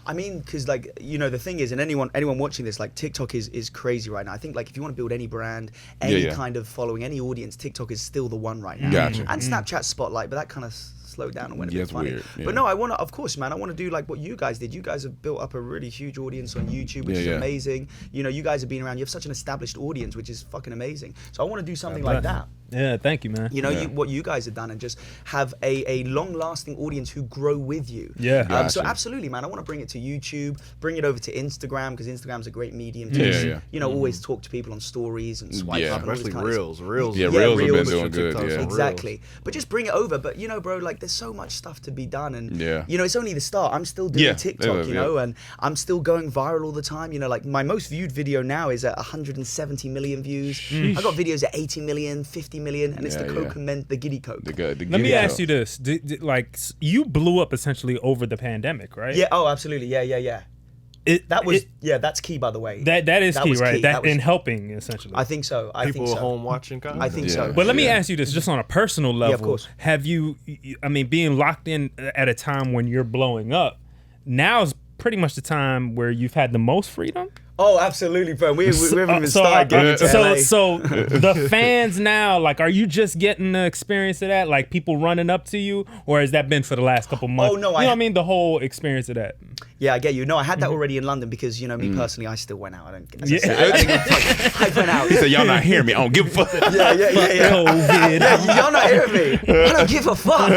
I mean, because like, you know, the thing is, and anyone watching this, like, TikTok is crazy right now. I think like if you want to build any brand, any kind of following, any audience, TikTok is still the one right now. Gotcha. And Snapchat Spotlight, but that kind of slowed down and went a bit funny. Weird, But no, I want to, of course, man, I want to do like what you guys did. You guys have built up a really huge audience on YouTube, which is amazing. You know, you guys have been around. You have such an established audience, which is fucking amazing. So I want to do something like that. Yeah, thank you, man. You know, what you guys have done, and just have a long-lasting audience who grow with you. Yeah. So absolutely, man. I want to bring it to YouTube, bring it over to Instagram, because Instagram's a great medium to you know, always talk to people on stories and swipe up and all this kind Reels. Reels have been doing good. Exactly. But just bring it over. But you know, bro, like there's so much stuff to be done, and you know, it's only the start. I'm still doing TikTok, you know, and I'm still going viral all the time. You know, like my most viewed video now is at 170 million views. I got videos at 80 million, 50 million, and it's the Coke and the Giddy Coke. Let me ask you this: like, you blew up essentially over the pandemic, right? Yeah. Oh, absolutely. Yeah. That's key, by the way. That is key, right? That in key. helping, essentially. I think so. People at home watching content. I think so. But let me ask you this, just on a personal level. Yeah, of course. Have you? I mean, being locked in at a time when you're blowing up, now is pretty much the time where you've had the most freedom. Oh, absolutely, bro. We haven't even started getting to LA. So the fans now, like, are you just getting the experience of that? Like, people running up to you? Or has that been for the last couple months? Oh, no. You know what I mean? The whole experience of that. Yeah, I get you. No, I had that already in London because, you know, me personally, I still went out. I went out. He said, y'all not hearing me. I don't give a fuck. Yeah. COVID. Yeah, y'all not hearing me. I don't give a fuck.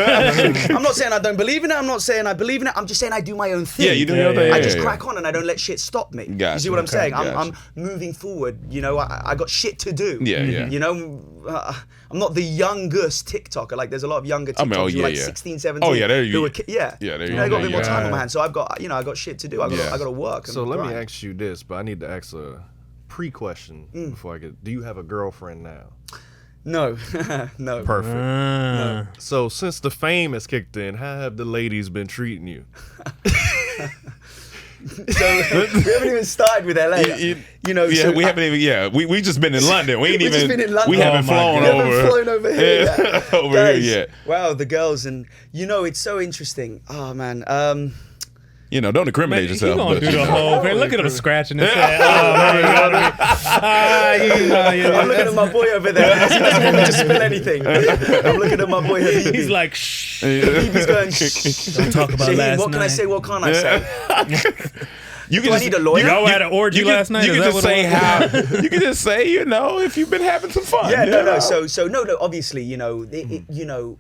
I'm not saying I don't believe in it. I'm not saying I believe in it. I'm just saying I do my own thing. Yeah, you do your thing. I just crack on and I don't let shit stop me. Gotcha. You see what I'm saying? I'm moving forward. You know, I got shit to do. Yeah. You know, I'm not the youngest TikToker. Like, there's a lot of younger TikTokers who are like 16, 17. Oh, yeah, there you go. Yeah, there you go. I got a bit more time on my hands. So I've got, you know, I got shit to do. I got to work. So let me ask you this, but I need to ask a pre-question before I get. Do you have a girlfriend now? No. No. Perfect. No. So since the fame has kicked in, how have the ladies been treating you? So we haven't even started with LA. You know, yeah, so we haven't even. Yeah, we just been in London. We ain't even. Just been in London. We haven't flown over here. Over Guys, here yet. Wow, the girls, and you know, it's so interesting. Oh man. You know, don't incriminate yourself. Gonna do the whole thing. Look at him scratching his head. I'm looking at my boy over there. He doesn't want me to spill anything. I'm looking at my boy. He's like, shh. He's going, shh. Don't talk about last what night. Can I say? What can't I say? You can I need a lawyer? Y'all had an orgy last night? You can just say how. You can just say, you know, if you've been having some fun. Yeah, no. So no. Obviously, you know, you know.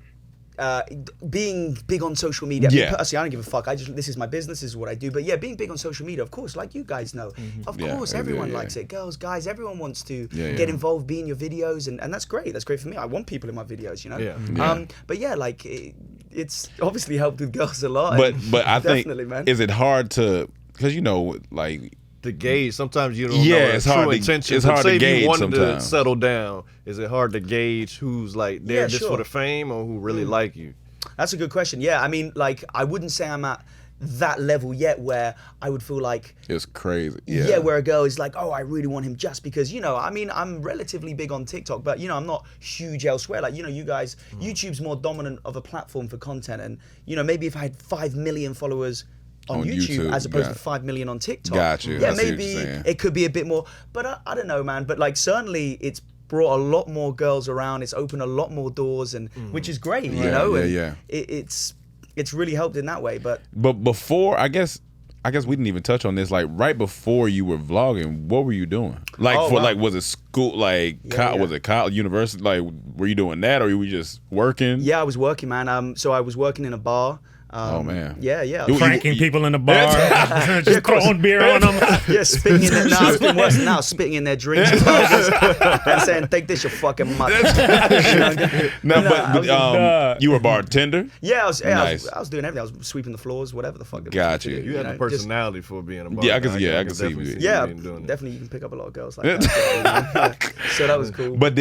Being big on social media. Me personally, I don't give a fuck. This is my business. This is what I do. But yeah, being big on social media, of course, like you guys know, of course, everyone likes it. Girls, guys, everyone wants to get involved, be in your videos, and that's great. That's great for me. I want people in my videos, you know. But yeah, like it's obviously helped with girls a lot. But I think, man. Is it hard to, because you know, like. To gauge, sometimes you don't know it's hard intentions. It's hard to gauge. If you wanted sometimes. to settle down, is it hard to gauge who's like there just for the fame or who really like you? That's a good question. Yeah, I mean, like, I wouldn't say I'm at that level yet where I would feel like it's crazy. Yeah, where a girl is like, oh, I really want him just because, you know, I mean, I'm relatively big on TikTok, but, you know, I'm not huge elsewhere. Like, you know, you guys, YouTube's more dominant of a platform for content. And, you know, maybe if I had 5 million followers on YouTube as opposed to 5 million on TikTok. Gotcha. Yeah, maybe it could be a bit more. But I don't know, man. But like certainly it's brought a lot more girls around. It's opened a lot more doors, and which is great, you know. It's really helped in that way. But before, I guess we didn't even touch on this. Like right before you were vlogging, what were you doing? Like like was it school? Like was it college, university? Like were you doing that, or were you just working? Yeah, I was working, man. So I was working in a bar. Oh man! Yeah. Pranking people in the bar, just throwing beer on them. Yeah, spitting in their. Now it's been worse now. Spitting in their drinks and saying, "Take this, your fucking mother." You were a bartender. Yeah, I was doing everything. I was sweeping the floors, whatever the fuck. Gotcha. You had the personality for being a bartender. Yeah, I can see you. Yeah, definitely. You can pick up a lot of girls like that. So that was cool. But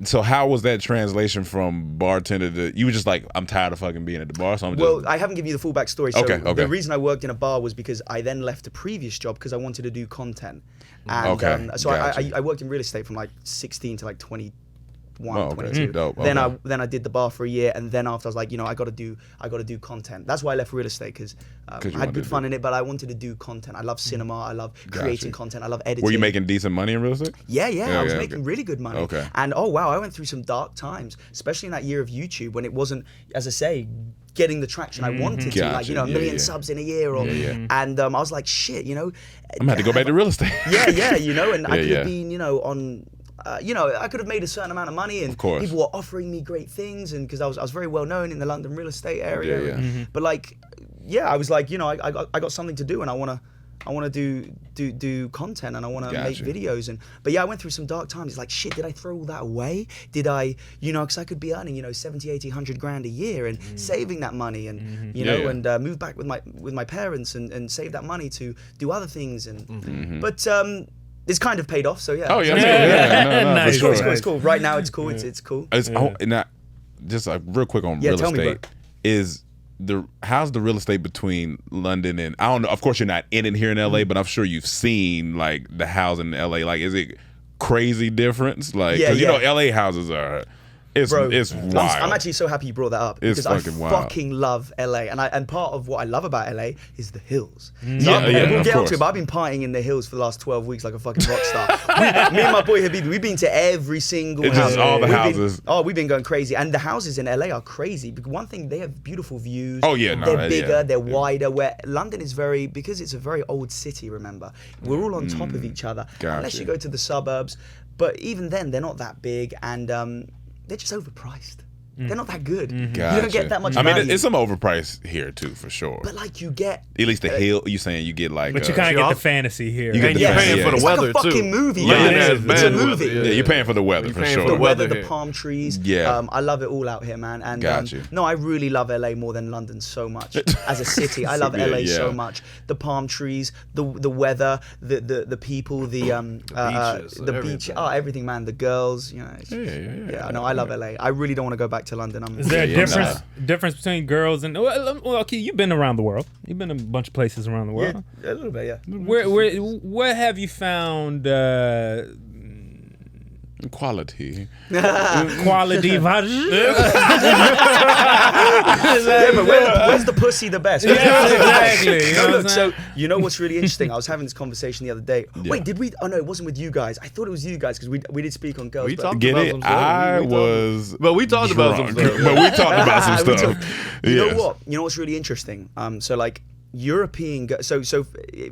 so how was that translation from bartender to, you were just like, I'm tired of fucking being at the bar, so I'm just... Well, I haven't given you the full backstory. So okay. The reason I worked in a bar was because I then left a previous job because I wanted to do content. And so I worked in real estate from like 16 to like 21, 22. Dope. Then I did the bar for a year, and then after I was like, you know, I got to do content. That's why I left real estate, because I had good fun in it, but I wanted to do content. I love cinema. I love creating content. I love editing. Were you making decent money in real estate? Yeah. I was making really good money. Okay. And oh wow, I went through some dark times, especially in that year of YouTube when it wasn't, as I say, getting the traction I wanted to, like, you know, a million subs in a year, and I was like, shit, you know, I'm gonna have to go back to real estate. Yeah, you know, and I could have been, you know, on you know, I could have made a certain amount of money, and people were offering me great things, and because I was very well known in the London real estate area. But like, yeah, I was like, you know, I got something to do, and I want to do content, and I want to make videos. But yeah, I went through some dark times. It's like, shit, did I throw all that away? Did I, you know, because I could be earning, you know, 70, 80, 100 grand a year and saving that money, and you know, and move back with my parents and save that money to do other things. And but it's kind of paid off. So yeah. Oh yeah, no, nice. for sure. It's cool. Right now, it's cool. It's cool. Now, just real quick on real estate is. How's the real estate between London and, I don't know, of course you're not in it here in LA, but I'm sure you've seen like the housing in LA. Like, is it crazy difference? Like, you know, LA houses are, it's wild. I'm actually so happy you brought that up, because I fucking love LA, and part of what I love about LA is the hills. We'll get up to it, but I've been partying in the hills for the last 12 weeks like a fucking rock star. Me and my boy Habibi, we've been to every single house. Just all the houses. We've been going crazy, and the houses in LA are crazy. Because one thing, they have beautiful views. They're bigger, they're wider. Where London is because it's a very old city. Remember, we're all on top of each other, unless you go to the suburbs. But even then, they're not that big, and they're just overpriced. They're not that good. You don't get that much value. I mean, it's some overpriced here too, for sure. But like, you get at least the hill. You saying you get like, but you kind of get the fantasy here. You get you're paying for the weather too. It's like a fucking movie. It's a movie. Yeah, you're paying for the weather for sure. The weather, the palm trees. I love it all out here, man. And no, I really love LA more than London so much as a city. I love LA so much. The palm trees, the weather, the people, the beach, everything, man. The girls, you know. No, I love LA. I really don't want to go back to London. Is there a difference between girls and okay, you've been around the world. You've been a bunch of places around the world. Yeah, a little bit, yeah. Where have you found quality? Quality vagina? But where's the pussy the best? Exactly. Look, so you know what's really interesting? I was having this conversation the other day. Wait, did we? Oh no, it wasn't with you guys. I thought it was you guys, because we did speak on girls. We talked about some stuff. But we talked about some stuff. But we talked about some stuff. You know what? You know what's really interesting? So like, European so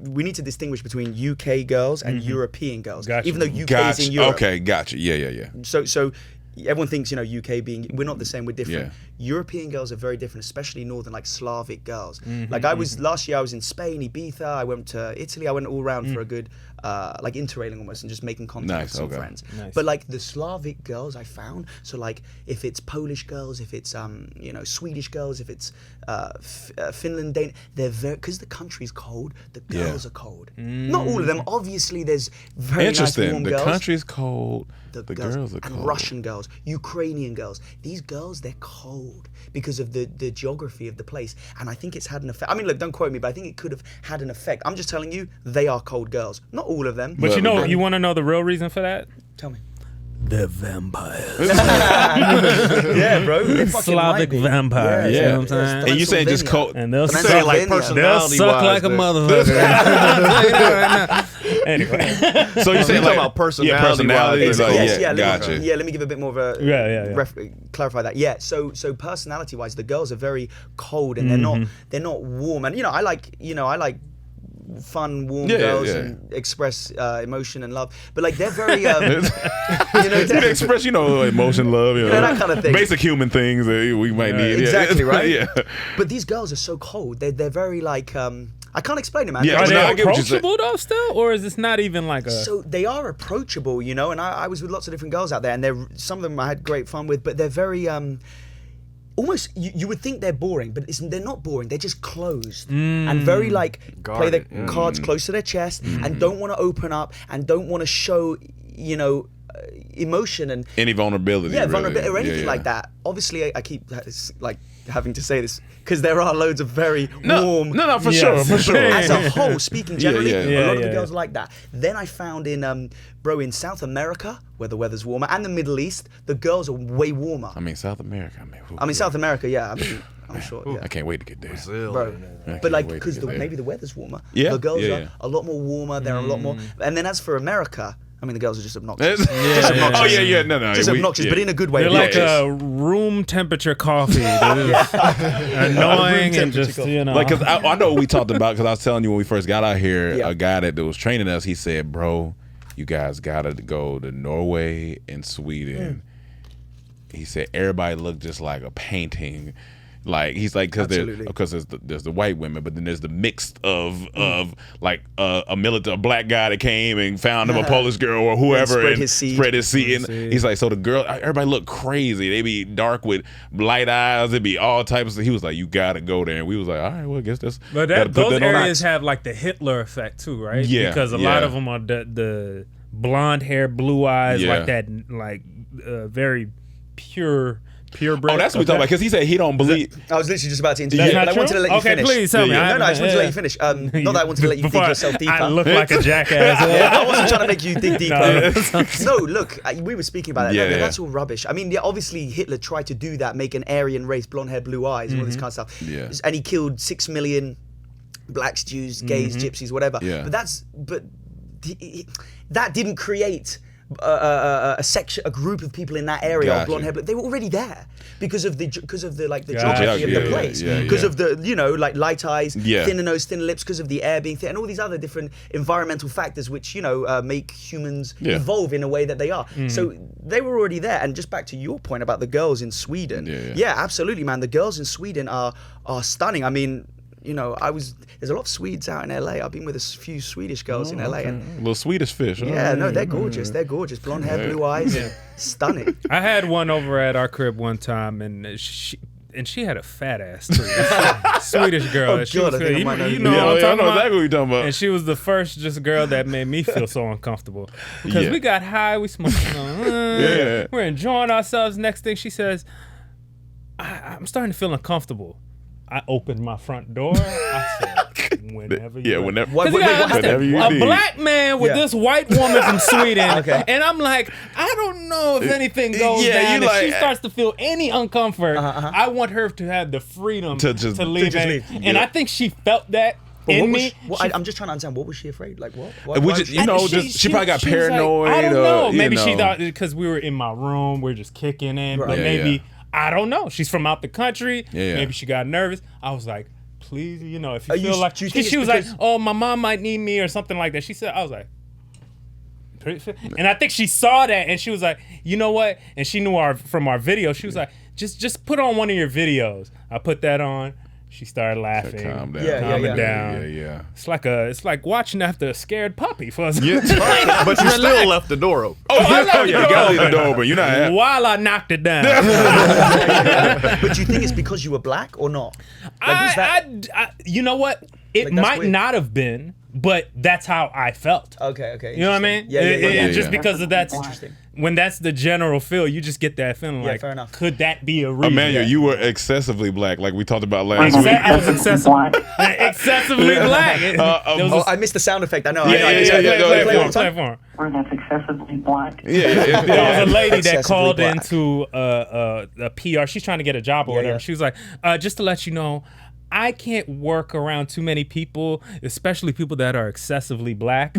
we need to distinguish between UK girls and European girls, even though UK is in Europe. Okay, gotcha. Yeah. So everyone thinks, you know, UK being, we're not the same, we're different. European girls are very different, especially northern, like Slavic girls. Like last year I was in Spain, Ibiza, I went to Italy, I went all around for a good like interrailing almost, and just making content with some friends. But like the Slavic girls I found, so like if it's Polish girls, if it's you know, Swedish girls, if it's Finland, Danish, they're very, because the country's cold, the girls are cold. Not all of them, obviously there's very nice warm girls. The country's cold, the girls are cold. And Russian girls, Ukrainian girls, these girls, they're cold because of the geography of the place, and I think it's had an effect. I mean, look, don't quote me, but I think it could have had an effect. I'm just telling you, they are cold girls. Not all of them. But you know, you want to know the real reason for that? Tell me. They're vampires. Yeah, bro. Slavic vampires. Yeah. You know what I'm saying? And you saying just cold. And they'll say like they'll suck like a motherfucker. Anyway. So you're saying like about personality? Gotcha. Yeah, let me give a bit more of a clarify that. Yeah, so personality wise, the girls are very cold, and they're not warm. And you know, I like fun, warm girls and express emotion and love, but like they're very you know, express, you know, emotion, love, you know, that kind of thing, basic human things that we might need. Exactly, right? Yeah. But these girls are so cold. They're very like I can't explain it, man. Are they approachable though still, or is this not even like a? So they are approachable, you know, and I was with lots of different girls out there, and some of them I had great fun with, but they're very almost, you would think they're boring, but they're not boring. They're just closed and very like play their cards close to their chest and don't want to open up and don't want to show, you know, emotion and any vulnerability. Yeah, vulnerability or anything like that. Obviously, I keep like having to say this because there are loads of very warm. No, for sure. As a whole, speaking generally, a lot of the girls are like that. Then I found in South America, where the weather's warmer, and the Middle East, the girls are way warmer. I mean, South America. South America. Yeah, I'm sure. Yeah. I can't wait to get there, bro. But like, because maybe the weather's warmer. Yeah, the girls are a lot more warmer. They're a lot more. And then as for America, I mean, the girls are just obnoxious. Just obnoxious. Oh yeah, no. Just obnoxious, but in a good way. They're like a room temperature coffee. Annoying and just, you know. Like, cause I know what we talked about, because I was telling you when we first got out here, a guy that was training us, he said, bro, you guys gotta go to Norway and Sweden. He said everybody looked just like a painting. Like he's like because there's the white women, but then there's the mix of like a black guy that came and found him a Polish girl or whoever and spread his seed. And he's like, so the girl, everybody look crazy. They be dark with light eyes. It'd be all types of. He was like, you gotta go there, and we was like, all right, well, I guess that's. But those areas have like the Hitler effect too, right? Yeah, because a lot of them are the blonde hair, blue eyes, like that, like very purebred. Oh, that's what we talking about, because he said he don't believe. I was literally just about to interview you, but I wanted to let you finish. Okay, please tell me. No, I just wanted to let you finish. Not that I wanted to let you dig yourself deeper. I look like a jackass. I wasn't trying to make you dig deeper. No, look, we were speaking about that. That's all rubbish. I mean, obviously Hitler tried to do that, make an Aryan race, blonde hair, blue eyes, and all this kind of stuff. Yeah. And he killed 6 million blacks, Jews, gays, gypsies, whatever. Yeah. But that didn't create a section, a group of people in that area of blonde hair, but they were already there because of the geography of the place, because of the like light eyes, thinner nose, thinner lips, because of the air being thin, and all these other different environmental factors which make humans evolve in a way that they are. So they were already there. And just back to your point about the girls in Sweden, absolutely, man, the girls in Sweden are stunning. I mean, there's a lot of Swedes out in LA. I've been with a few Swedish girls in LA. And little Swedish fish. Yeah, no, they're gorgeous. They're gorgeous. Blonde hair, blue eyes, stunning. I had one over at our crib one time, and she had a fat ass too. Swedish girl. Oh, God, I think I might know. You know what I'm talking about? Exactly what you're talking about. And she was the first girl that made me feel so uncomfortable. Because we got high, we smoked, we're enjoying ourselves. Next thing she says, I'm starting to feel uncomfortable. I opened my front door. I said, whenever you whenever you a black man with this white woman from Sweden, and I'm like, I don't know if anything goes down. If she starts to feel any uncomfort, I want her to have the freedom to leave. And I think she felt that. In me, I'm just trying to understand. What was she afraid? Like what? She probably got paranoid. Like, I don't know. Maybe she thought because we were in my room, we're just kicking in, but maybe. I don't know. She's from out the country. Maybe she got nervous. I was like, please, if you feel like... She was like, oh, my mom might need me or something like that. She said, I was like... And I think she saw that and she was like, you know what? And she knew from our video. She was like, just put on one of your videos. I put that on. She started laughing, calming down. Yeah. It's like watching after a scared puppy for us. But you still left the door open. You gotta leave the door open. You're not while I knocked it down. But do you think it's because you were black or not? You know what? It might not have been, but that's how I felt. Okay. You know what I mean? Yeah. Just because of that. Interesting. When that's the general feel, you just get that feeling like, fair enough. Could that be a reason? Emmanuel, you were excessively black, like we talked about last week. I was excessively black. I missed the sound effect. I know. Play for him. Or that's excessively black. There was a lady that called into a PR. She's trying to get a job or whatever. She was like, just to let you know, I can't work around too many people, especially people that are excessively black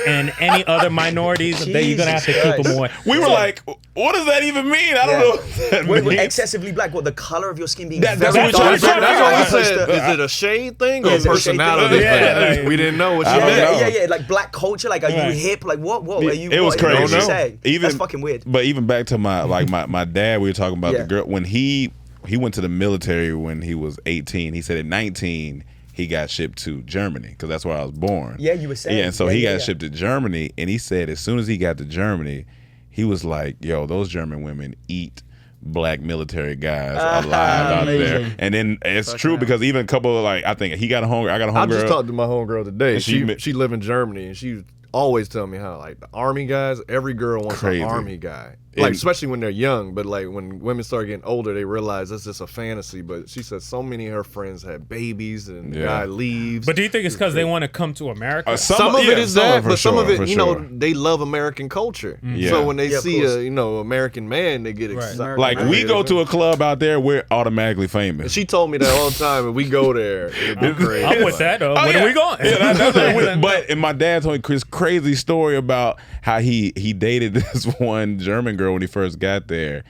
and any other minorities. You're going to have to keep them away. We were like, what does that even mean? I don't know what that means. Excessively black, what, the color of your skin being that's what we said. Is it a shade thing or a personality thing? We didn't know what she meant. Yeah, like black culture, like are you hip? Like what are you? It was crazy. That's fucking weird. But even back to my dad, we were talking about the girl, when he went to the military when he was 18. He said at 19 he got shipped to Germany because that's where I was born. Yeah, you were saying. Yeah, and so he got shipped to Germany, and he said as soon as he got to Germany, he was like, "Yo, those German women eat black military guys alive out there." And then it's true because even a couple of I think he got a homegirl. I got a homegirl. I just talked to my homegirl today. She live in Germany, and she always tell me how the army guys, every girl wants an army guy. Especially when they're young, but when women start getting older, they realize that's just a fantasy. But she said so many of her friends had babies and the guy leaves. But do you think it's because they want to come to America? Some of it is that, but some of it, they love American culture. So when they see a American man, they get excited. Like we go to a club out there, we're automatically famous. And she told me that all the time, and we go there. It'd be crazy. I'm with that though. Where are we going? But my dad told me this crazy story about how he dated this one German girl when he first got there,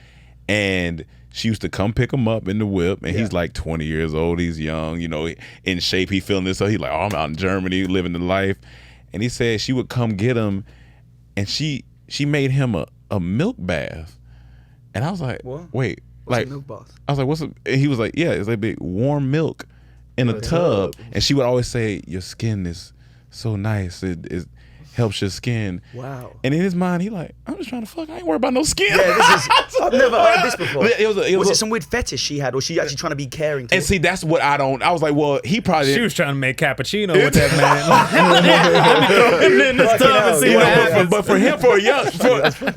and she used to come pick him up in the whip, and he's like 20 years old, he's young, in shape, he feeling this, so he's like, oh, I'm out in Germany living the life. And he said she would come get him and she made him a milk bath, and I was like, what? Wait, what's like a milk bath? I was like, what's a? And he was like, yeah, it's like big warm milk in a tub, and she would always say, your skin is so nice, it helps your skin. Wow. And in his mind, he like, I'm just trying to fuck. I ain't worried about no skin. Yeah, I've never heard this before. Was it some weird fetish she had, or she actually trying to be caring? And see, that's what I was like, well, he probably. She was trying to make cappuccino with that man. Let me throw him in this tub and see what happens. But for him,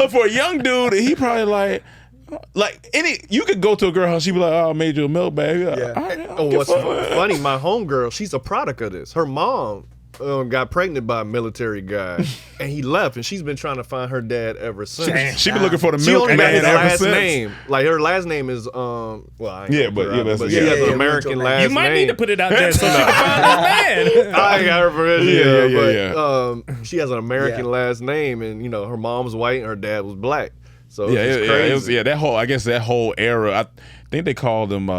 for a young dude, he probably like you could go to a girl house, she'd be like, "Oh, I made you a milk bag." What's funny? My homegirl, she's a product of this. Her mom got pregnant by a military guy, and he left, and she's been trying to find her dad ever since. She been looking for the She milk only got man his ever last since. name. Like her last name is but she has an American last name. You might need to put it out there so she can find this man. I ain't got her permission. Yeah. She has an American last name, and her mom's white and her dad was black. So that whole era. I think they called them.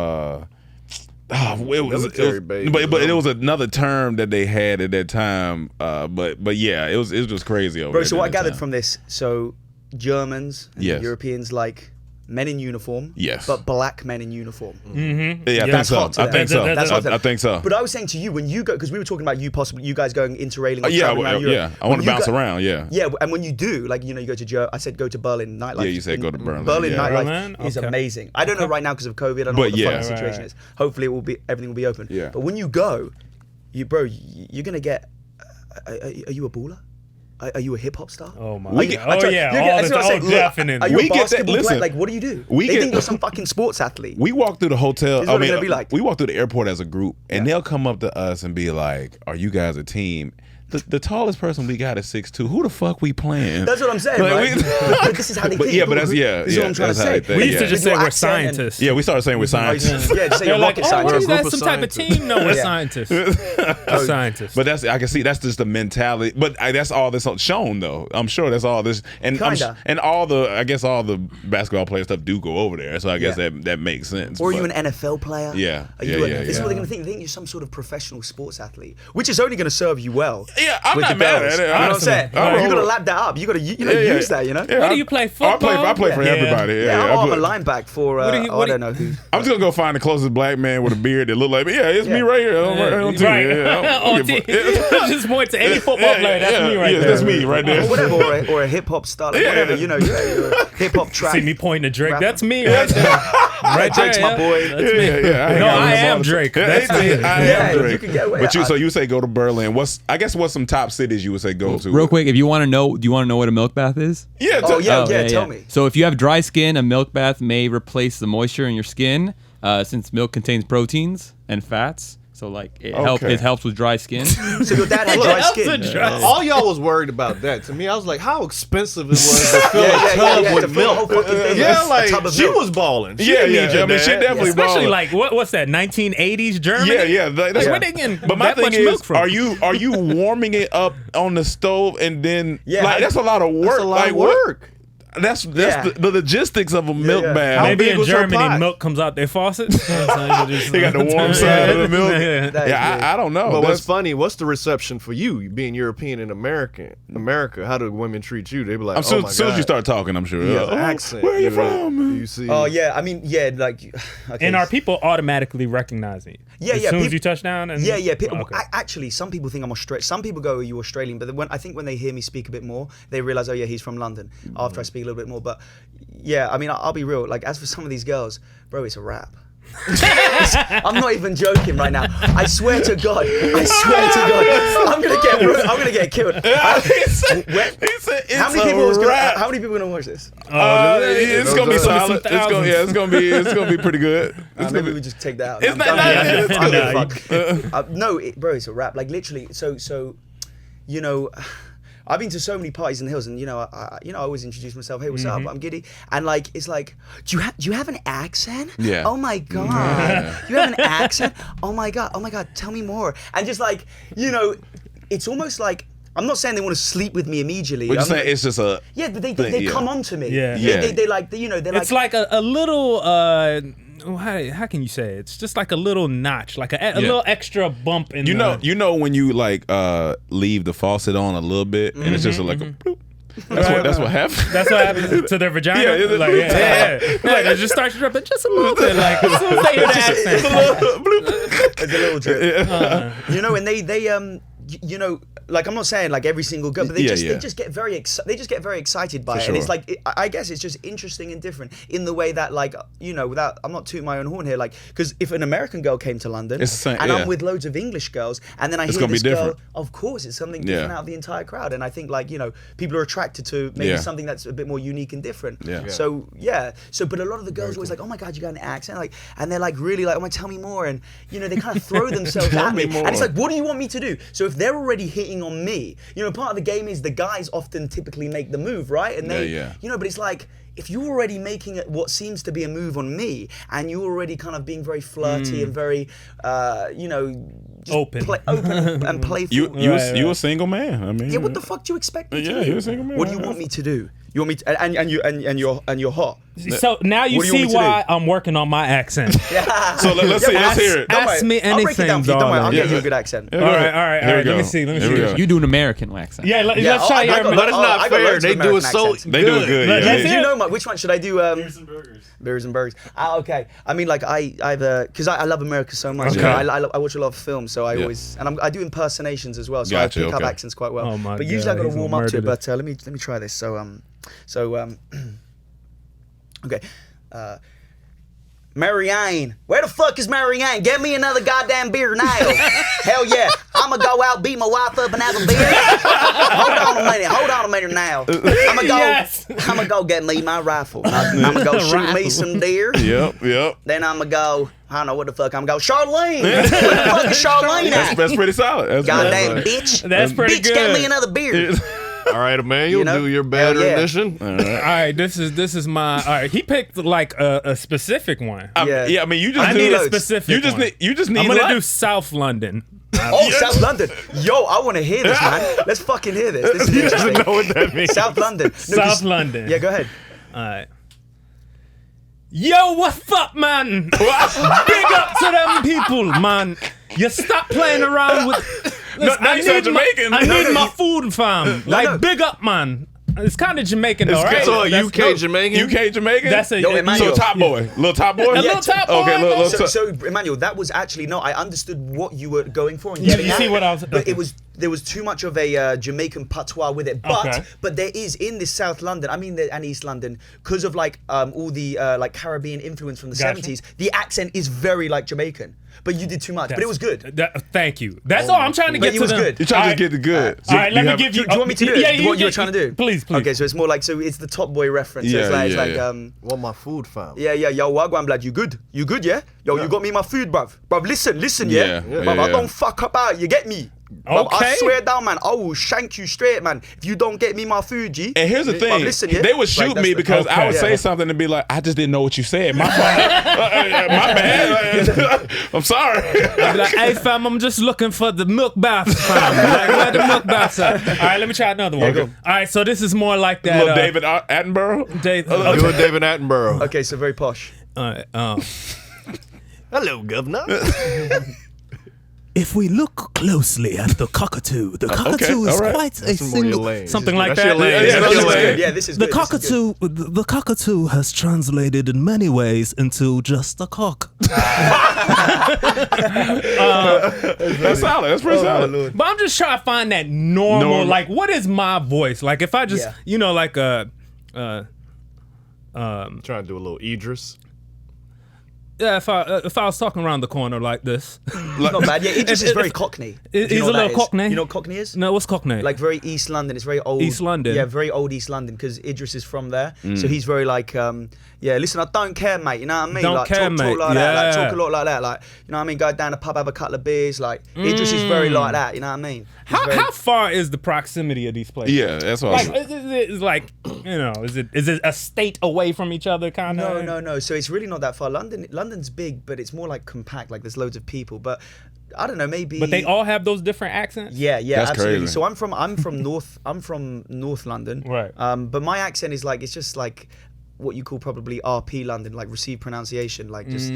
Military baby. But it was another term that they had at that time. But yeah, it was just crazy over Bro, there. so what I gathered from this, so Germans and Europeans like men in uniform, but black men in uniform. Mm-hmm. Yeah, I think so. But I was saying to you, when you go, because we were talking about you guys going interrailing. Or I want to bounce around. Yeah, and when you do, like you go to I said go to Berlin nightlife. Yeah, you said go to Berlin. Berlin nightlife is amazing. I don't know right now because of COVID. I don't know what the fucking situation is. Hopefully, everything will be open. Yeah. But when you go, you're gonna get. Are you a baller? Are you a hip hop star? Oh my! Definitely. Are you a basketball player? Like, what do you do? They think you're some fucking sports athlete. We walk through the hotel. This is what it's gonna be like. We walk through the airport as a group, and they'll come up to us and be like, "Are you guys a team?" The tallest person we got is 6'2". Who the fuck we playing? That's what I'm saying, right? But this is how they think. This is what I'm trying to say. We used to just say we're scientists. Yeah, we started saying we're scientists. Yeah, just say you're rocket scientists. Are you guys some type of team? No, we're scientists. We're scientists. But I can see that's just the mentality. But that's all this shown though. I'm sure that's all this, and all the basketball player stuff do go over there. So I guess that makes sense. Or are you an NFL player? Yeah. This is what they're gonna think. They think you're some sort of professional sports athlete, which is only gonna serve you well. Yeah, I'm not mad at it. You know what I'm saying? You gotta lap that up. You gotta use that. You know. Yeah, what do you play? Football? I play for everybody. I'm a lineback for. I don't know who. I'm just gonna go find the closest black man with a beard that look like me. Yeah, it's me right here. On TV. Just point to any football player. That's me right there. That's me right there. Or whatever, or a hip hop star, like whatever. You're a hip hop track. See me pointing to Drake. That's me right there. Right there. Drake's my boy. That's me. No, I am Drake. That's me. I am Drake. But you say go to Berlin. What's some top cities you would say go to? Real quick, if you want to know, do you want to know what a milk bath is? Yeah. Tell me. So if you have dry skin, a milk bath may replace the moisture in your skin, since milk contains proteins and fats. So it helps with dry skin. So your dad had dry skin. All y'all was worried about that. To me, I was like, how expensive it was to fill a tub with milk. She was balling. She didn't need your dad. She definitely especially balling. what's that? 1980s Germany. Yeah. Where they getting but my that thing much is, milk from? are you warming it up on the stove and then that's a lot of work. That's a lot of work. That's the logistics of a milk bath. Maybe in Germany, milk comes out their faucets. They got the warm side of the milk. I don't know. But what's funny? What's the reception for you being European and America? How do women treat you? They be like, as soon as you start talking, I'm sure. Accent. Where are you from? You see? Oh yeah, I mean okay. And are people automatically recognizing you? As soon as you touch down. And Actually, some people think I'm Australian. Some people go, "Are you Australian?" But when they hear me speak a bit more, they realize, "Oh yeah, he's from London." After I speak a little bit more, but yeah, I mean, I'll be real. Like, as for some of these girls, bro, it's a wrap. I'm not even joking right now. I swear to God. I'm gonna get killed. How many people are gonna watch this? It's gonna be solid. It's gonna be pretty good. Maybe we just take that out. It's not. No, bro, it's a wrap. Like literally. So, I've been to so many parties in the hills, and I always introduce myself. Hey, what's up? I'm Giddy, and it's like, do you have an accent? Yeah. Oh my God, you have an accent? Oh my God, tell me more. And just it's almost like, I'm not saying they want to sleep with me immediately. We're just saying it's just a they come on to me. Yeah. They like it's like a little. How can you say it? It's just like a little notch, like a little extra bump in. You know when you leave the faucet on a little bit, and it's just like a bloop. That's what happens. That's what happens to their vagina. They just start dripping just a little bit. Like as soon as they hear the accent, it's a little drip. You know, and they you know, like I'm not saying like every single girl, but they just get very excited by it, and it's like I guess it's just interesting and different in the way that, like, you know, without, I'm not tooting my own horn here, like, because if an American girl came to London and I'm with loads of English girls, and then I hear this girl, of course it's something different out of the entire crowd, and I think, like, you know, people are attracted to maybe something that's a bit more unique and different. So but a lot of the girls are always like, oh my god, you got an accent, like, and they're like really like, oh my, tell me more, and you know, they kind of throw themselves at me, and it's like, what do you want me to do? So if they're already hitting on me, you know, part of the game is the guys often typically make the move, right? And they, you know, but it's like, if you're already making it what seems to be a move on me, and you're already kind of being very flirty and very, you know, open and playful. You a single man. I mean, what the fuck do you expect me to do? Yeah, you're a single man. What do you want me to do? You want me to, and you're hot. So now you see why I'm working on my accent. So let's hear it. Ask me anything, I'll break it down for you. Don't worry, I'll get you a good accent. All right. Let me see. You do an American accent. Yeah, let's try your. But it's not fair. They do it so good. They do it good. Do you know which one should I do? Beers and burgers. Okay. I mean, like because I love America so much. Okay. I watch a lot of films, so I always I do impersonations as well, so I pick up accents quite well. But usually I got to warm up to it. But let me try this. Okay. Marianne. Where the fuck is Marianne? Get me another goddamn beer now. Hell yeah. I'ma go out, beat my wife up and have a beer. Hold on a minute now. I'ma go get me my rifle. I'ma go shoot me some deer. Yep. Then I'ma go, I don't know what the fuck I'm going. Charlene. Where the fuck is Charlene at? That's pretty solid. Goddamn bitch. That's pretty bitch, good. get me another beer. All right, Emmanuel, do your bad rendition. All right, this is my. All right, he picked like a specific one. I mean, you just I need a specific. You just need. I'm gonna do South London. South London. Yo, I want to hear this, man. Let's fucking hear this. This is He interesting. doesn't know what that means. South London. South London. Yeah, go ahead. All right. Yo, what's up, man? Big up to them people, man. You stop playing around with. Listen, I need my food, fam. Big up, man. It's kind of Jamaican, though, right? So UK Jamaican? UK Jamaican? That's a Emmanuel. So Top Boy. Little Top Boy? Little Top Boy. Okay, So Emmanuel, that was actually, no, I understood what you were going for. And you see what I was... But there was too much of a Jamaican patois with it. But there is, in this South London, and East London, because of like all the like Caribbean influence from the 70s, the accent is very like Jamaican. But you did too much. But it was good. Thank you. That's all I'm trying to get to. It was good. You're trying to get the good. All right, let me give you... Do you want me to do it? What you were trying to do? Please. Okay, so it's more like, so it's the Top Boy reference. So it's like want my food, fam. Yeah, yo, Wagwan, blood, you good? You good, yeah? Yo, you got me my food, bruv. Bruv, listen, yeah? Bruv, I don't fuck about, you get me? Bruv, I swear down, man, I will shank you straight, man, if you don't get me my food, G. And here's the thing, bruv, listen, they would shoot me because I would say something and be like, I just didn't know what you said. My my bad. I'm sorry. I'd be like, hey, fam, I'm just looking for the milk bath, fam. Like, where the milk baths at? All right, let me try another one. All right, so this is more like that. Little David Attenborough? Little David Attenborough. Okay, so very posh. Hello, governor. If we look closely at the cockatoo is quite a single... Something like that. Yeah, this is good. The cockatoo has translated in many ways into just a cock. That's solid. That's pretty solid. But I'm just trying to find that normal, like, what is my voice? Like, if I just, you know, like trying to do a little Idris. Yeah, if I was talking around the corner like this. Not bad. Yeah, Idris is very Cockney. He's a little Cockney. You know what Cockney is? No, what's Cockney? Like very East London. It's very old. East London? Yeah, very old East London because Idris is from there. So he's very like, listen, I don't care, mate. You know what I mean? Don't like, care, mate. Talk like that. Like, talk a lot like that. Like, you know what I mean? Go down the pub, have a couple of beers. Like, Idris is very like that. You know what I mean? How far is the proximity of these places? Yeah, that's what like, it's like, you know, is it a state away from each other kind of? No. So it's really not that far. London's big, but it's more like compact. Like there's loads of people, but I don't know, maybe. But they all have those different accents. Yeah, that's absolutely. Crazy. So I'm from North London. Right. But my accent is like, it's just like what you call probably RP London, like received pronunciation, like just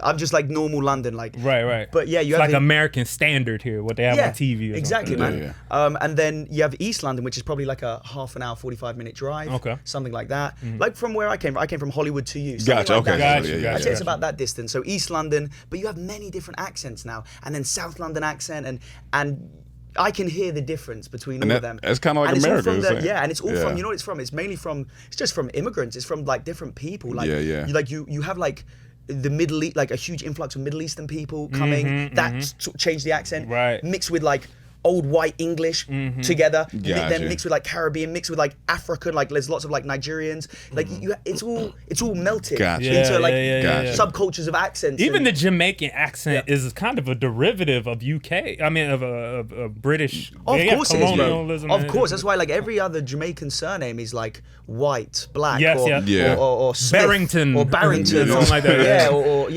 I'm just like normal London, like. Right. But yeah, you it's have like American standard here, what they have on TV. Exactly, man. And then you have East London, which is probably like a half an hour, 45-minute drive. Okay. Something like that. Like from where I came from. I came from Hollywood to you. Gotcha. Like Okay. Gotcha. I'd say it's about that distance. So East London, but you have many different accents now, and then South London accent, and I can hear the difference between all of them. It's kind of like America. And it's all from, you know what it's from? It's mainly from, it's just from immigrants. It's from like different people. Like, you have like the Middle East, like a huge influx of Middle Eastern people coming. That changed the accent. Right. Mixed with like old white English together, Gotcha. then mixed with like Caribbean, mixed with like African, like there's lots of like Nigerians, like it's all melted into like subcultures of accents. Even the Jamaican accent is kind of a derivative of UK. I mean, of a British. Of course it is, bro. Colonialism. Of course, that's why like every other Jamaican surname is like White, Black, or Smith, Barrington, or Barrington, something like that. or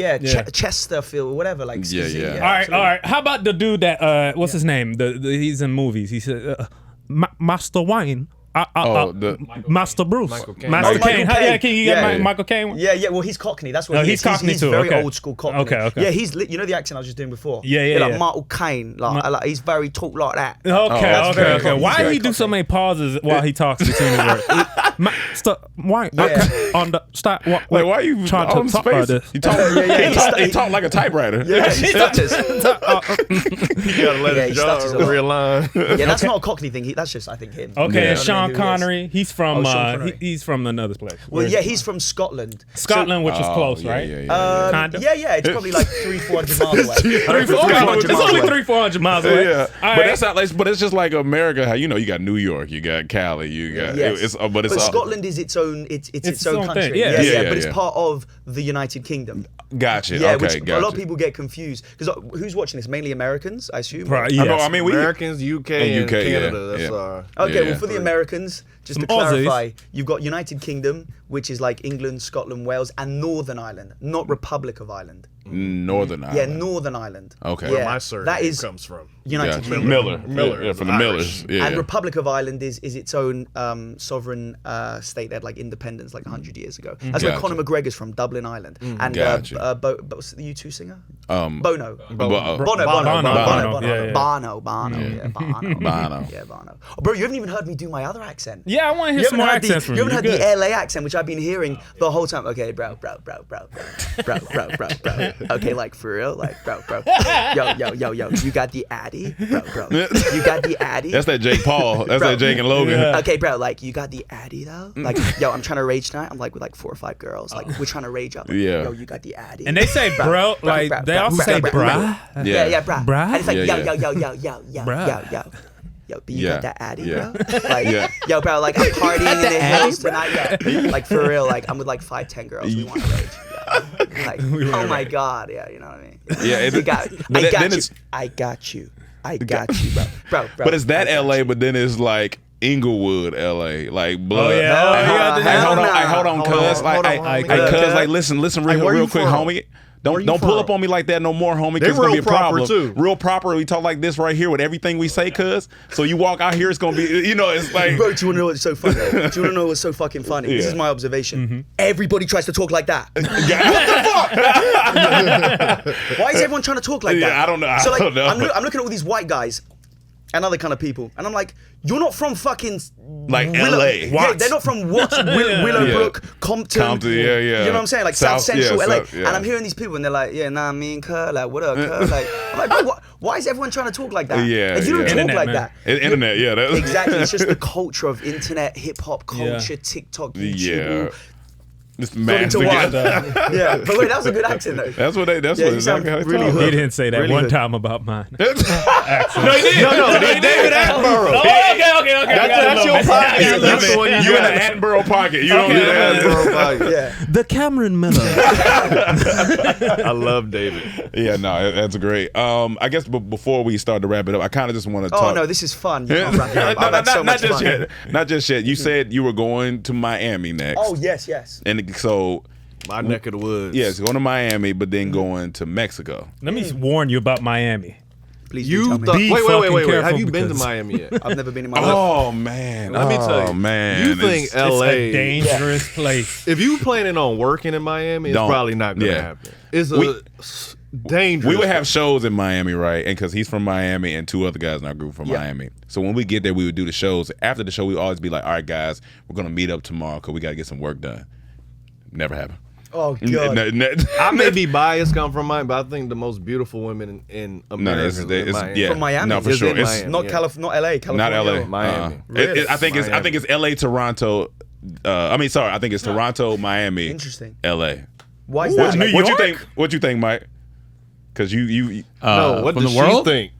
Chesterfield, or whatever. Like All right. How about the dude that what's his name? He's in movies. He said, Master Wine. Master Bruce. Master Kane. Can you get Michael Caine? Yeah. Well, he's Cockney. That's what he's Cockney he's too. Very old school Cockney. Okay. Yeah, he's you know the accent I was just doing before. Yeah. Michael Caine. Like he's very talk like that. Okay. Why did he do so many pauses while he talks between the words? Master Wine. On the start. Wait, why are you trying to talk like this? He talk like a typewriter. Yeah, he stutters. You gotta let his jaw realign. Yeah, that's not a Cockney thing. That's just I think him. Okay, and Sean Connery. He's from he's from another place. Well, yeah, he's from Scotland. Which is close, right? Kind of. Yeah. It's probably like 300-400 miles away. It's only 300-400 miles away. Yeah, but that's not like. But it's just like America. How you got New York, you got Cali, you got. But Scotland is its own. It's its own country. Thing. Yeah. But it's part of the United Kingdom. Gotcha. Yeah, okay, which a lot of people get confused because who's watching this? Mainly Americans, I assume. Right. Yes. I mean, Americans, UK, and Canada. That's our. Okay. Well, for the Americans, just to clarify, you've got United Kingdom, which is like England, Scotland, Wales, and Northern Ireland, not Republic of Ireland. Northern Ireland. Yeah, Northern Ireland. Okay. Where my surname comes from. United Kingdom. Miller. Yeah, from the Millers. Yeah. And Republic of Ireland is its own sovereign state. They had like independence like 100 years ago. That's where Conor McGregor's from, Dublin, Ireland. And what's the U2 singer? Bono. Bono. Yeah, Bono. Oh, bro, you haven't even heard me do my other accent. Yeah, I want to hear some more accents from you. You haven't heard the LA accent, which I've been hearing the whole time. Okay, bro. Okay, like for real, like bro. Yo, you got the Addy, bro. You got the Addy. That's that Jake Paul. That's that Jake and Logan. Yeah. Okay, bro, like you got the Addy though. Like, yo, I'm trying to rage tonight. I'm like with like 4 or 5 girls. Like we're trying to rage up. Like, yo, you got the Addy. And they say bro, like they also say brah. Yeah, brah. And it's like yo. Yo, but you got that Addy, bro? Like, yo, bro, like I'm partying in the hills tonight. Yeah. Like for real, like I'm with like 5-10 girls. We want to rage. Yeah. Like, oh my God, yeah, you know what I mean? Yeah, I got you, bro. But it's that LA, but then it's like Inglewood, LA, like blood. Oh yeah. Hold on, cuz. Like, cuz, like listen, real quick, homie. Don't pull up on me like that no more, homie, because it's gonna be a problem. Too. Real proper. We talk like this right here with everything we say, cuz. So you walk out here, it's gonna be, it's like. Bro, do you wanna know what's so funny? Do you wanna know what's so fucking funny? This is my observation. Mm-hmm. Everybody tries to talk like that. What the fuck? Why is everyone trying to talk like that? I don't know. I'm looking at all these white guys and other kind of people, and I'm like, you're not from fucking like LA. Yeah, they're not from Willowbrook, Compton. Yeah. You know what I'm saying? Like South Central LA. And I'm hearing these people and they're like, I mean, cuz, like, what up, cuz? Like, I'm like, bro, why is everyone trying to talk like that? Yeah, like, you don't talk internet, like man. that. Internet, yeah. Exactly. It's just the culture of internet, hip hop culture, TikTok, YouTube. Yeah. Just mass together. Yeah, but wait, that was a good accent though. That's what exactly how they really talk. He didn't say that one time about mine. No, he did. No, David Attenborough. Okay. That's your pocket. That's the one you in the Attenborough pocket. You don't need the Attenborough pocket. Yeah. The Cameron Miller. I love David. Yeah, no, that's great. I guess before we start to wrp it up, I kind of just want to talk. Oh no, this is fun. You can't wrap it up. I've had so much fun. Not just yet. You said you were going to Miami next. Oh yes. And so my neck of the woods. Yes, going to Miami, but then going to Mexico. Let me warn you about Miami. Please do tell me. Wait. Have you been to Miami yet? I've never been in my life. Oh man. Let me tell you. Man. You think LA It's a dangerous place. If you planning on working in Miami, it's probably not going to happen. It's dangerous. We would have shows in Miami, right? And because he's from Miami and 2 other guys in our group from Miami. So when we get there, we would do the shows. After the show, we would always be like, all right, guys, we're going to meet up tomorrow because we got to get some work done. Never happened. Oh, God. I may be biased, come from Miami, but I think the most beautiful women in America is Miami. From Miami? No, for sure. It's not LA, California. Not LA. Miami. Really? I think it's LA, Toronto. I think it's Toronto, Miami. Interesting. LA. Why is that? What you think, Mike? Because you no, what from does the world? she think?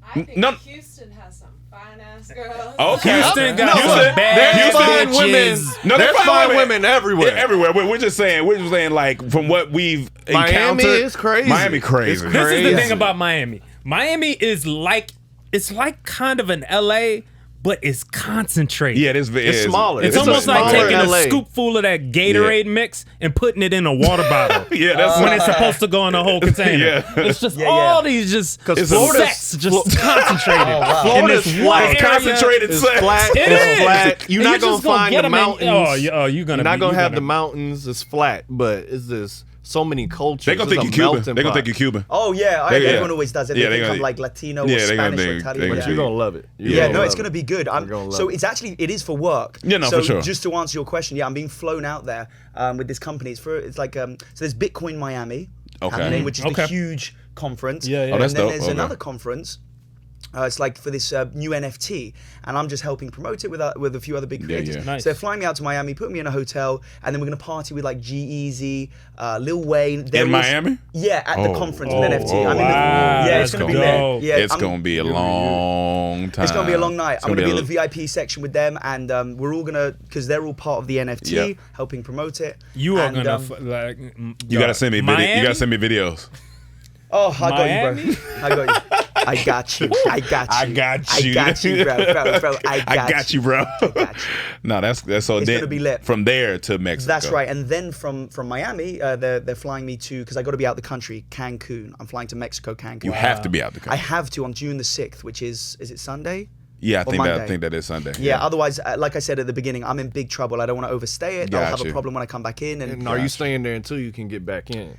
I think Houston has some fine ass girls. Okay. Houston got some bad There's fine bitches. women. No, there's fine women everywhere. Yeah, everywhere. We're just saying like from what we've encountered. Miami is crazy. Miami crazy. It's This is the thing about Miami. Miami is like kind of an LA, but it's concentrated. Yeah, it's smaller. It's almost like taking LA. a scoopful of that Gatorade mix and putting it in a water bottle. Yeah, that's when it's supposed to go in a whole container. Yeah. It's just all these just sex just concentrated. Florida's in this flat. one It's concentrated It's sex. flat. It It's is. flat. You're And not gonna find get the 'em in- mountains. you're gonna. You're not gonna have the gonna- mountains. It's flat, but it's this so many cultures. They're gonna think It's you a Cuban. melting They're gonna pot. think you Cuban. Oh, yeah. Everyone always does it. They Yeah, think they're I'm gonna- like Latino yeah, or they're gonna Spanish or think- Italian. they're But you're gonna love it. No, it's going to be good. gonna So love it is for work. Yeah, no, so for sure. Just to answer your question, I'm being flown out there with this company. So there's Bitcoin Miami happening, which is a huge conference. Yeah. Oh, that's and then dope. there's Okay. another conference. It's like for this new NFT, and I'm just helping promote it with a few other big creators. yeah. Nice. So they're flying me out to Miami, putting me in a hotel, and then we're gonna party with like G-Eazy, Lil Wayne. In Miami? Yeah, at the conference with NFT. wow. It's gonna be lit. Yeah, It's gonna be a long time. It's gonna be a long night. I'm gonna be in the a- VIP section with them, and we're all gonna, because they're all part of the NFT, helping promote it. You are And, gonna You gotta send me Miami? you gotta send me videos. Oh, I got Miami? you, bro. I got you. I got you. I got you. I got you. I got you, bro. I got you, bro. I got you. No, that's so. It's then, gonna be lit. From there to Mexico. That's right. And then from Miami, they're flying me to, because I got to be out the country, Cancun. I'm flying to Mexico, Cancun. You have to be out the country. I have to on June the 6th, which is it Sunday? Yeah, I Or think Monday? that is Sunday. Yeah, otherwise, like I said at the beginning, I'm in big trouble. I don't want to overstay it. I'll have a Gotcha. problem when I come back in. And are you staying there until you can get back in?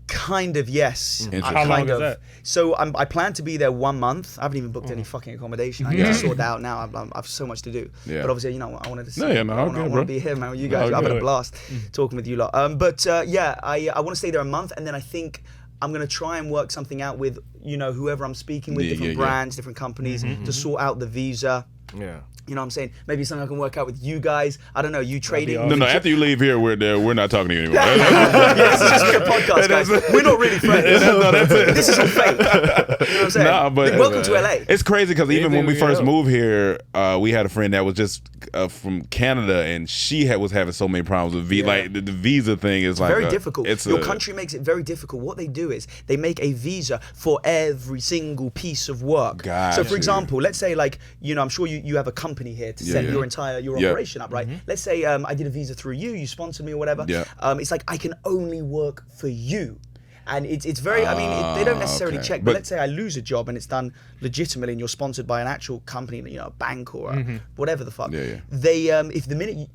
Kind of, yes. Interesting. How long Kind is of. that? So I plan to be there 1 month. I haven't even booked any fucking accommodation. I need to sort that out now. I've so much to do. Yeah. But obviously, I wanted to see. No, yeah, no, I okay, want bro. to be here, man. With you guys, No, I've had a good. blast talking with you lot. But yeah, I want to stay there a month, and then I think I'm gonna try and work something out with whoever I'm speaking with, different brands, different companies, to sort out the visa. Yeah. You know what I'm saying? Maybe something I can work out with you guys. I don't know, you trading. No, after you leave here, we're not talking to you anymore. Yeah, this is just a podcast, guys. We're not really friends. No, that's it. This is all fake. You know what I'm saying? Nah, but welcome to LA. It's crazy because even when we Anything we first know. moved here, we had a friend that was just from Canada, and she was having so many problems with like the visa thing is like Very difficult. It's Your country makes it very difficult. What they do is they make a visa for every single piece of work. So, for example, let's say I'm sure you have a company here to set your entire operation up, right? Let's say I did a visa through you sponsored me or whatever. Yeah. It's like I can only work for you. And it's very, they don't necessarily okay. check, but let's say I lose a job and it's done legitimately and you're sponsored by an actual company, a bank or whatever the fuck. They, if the minute,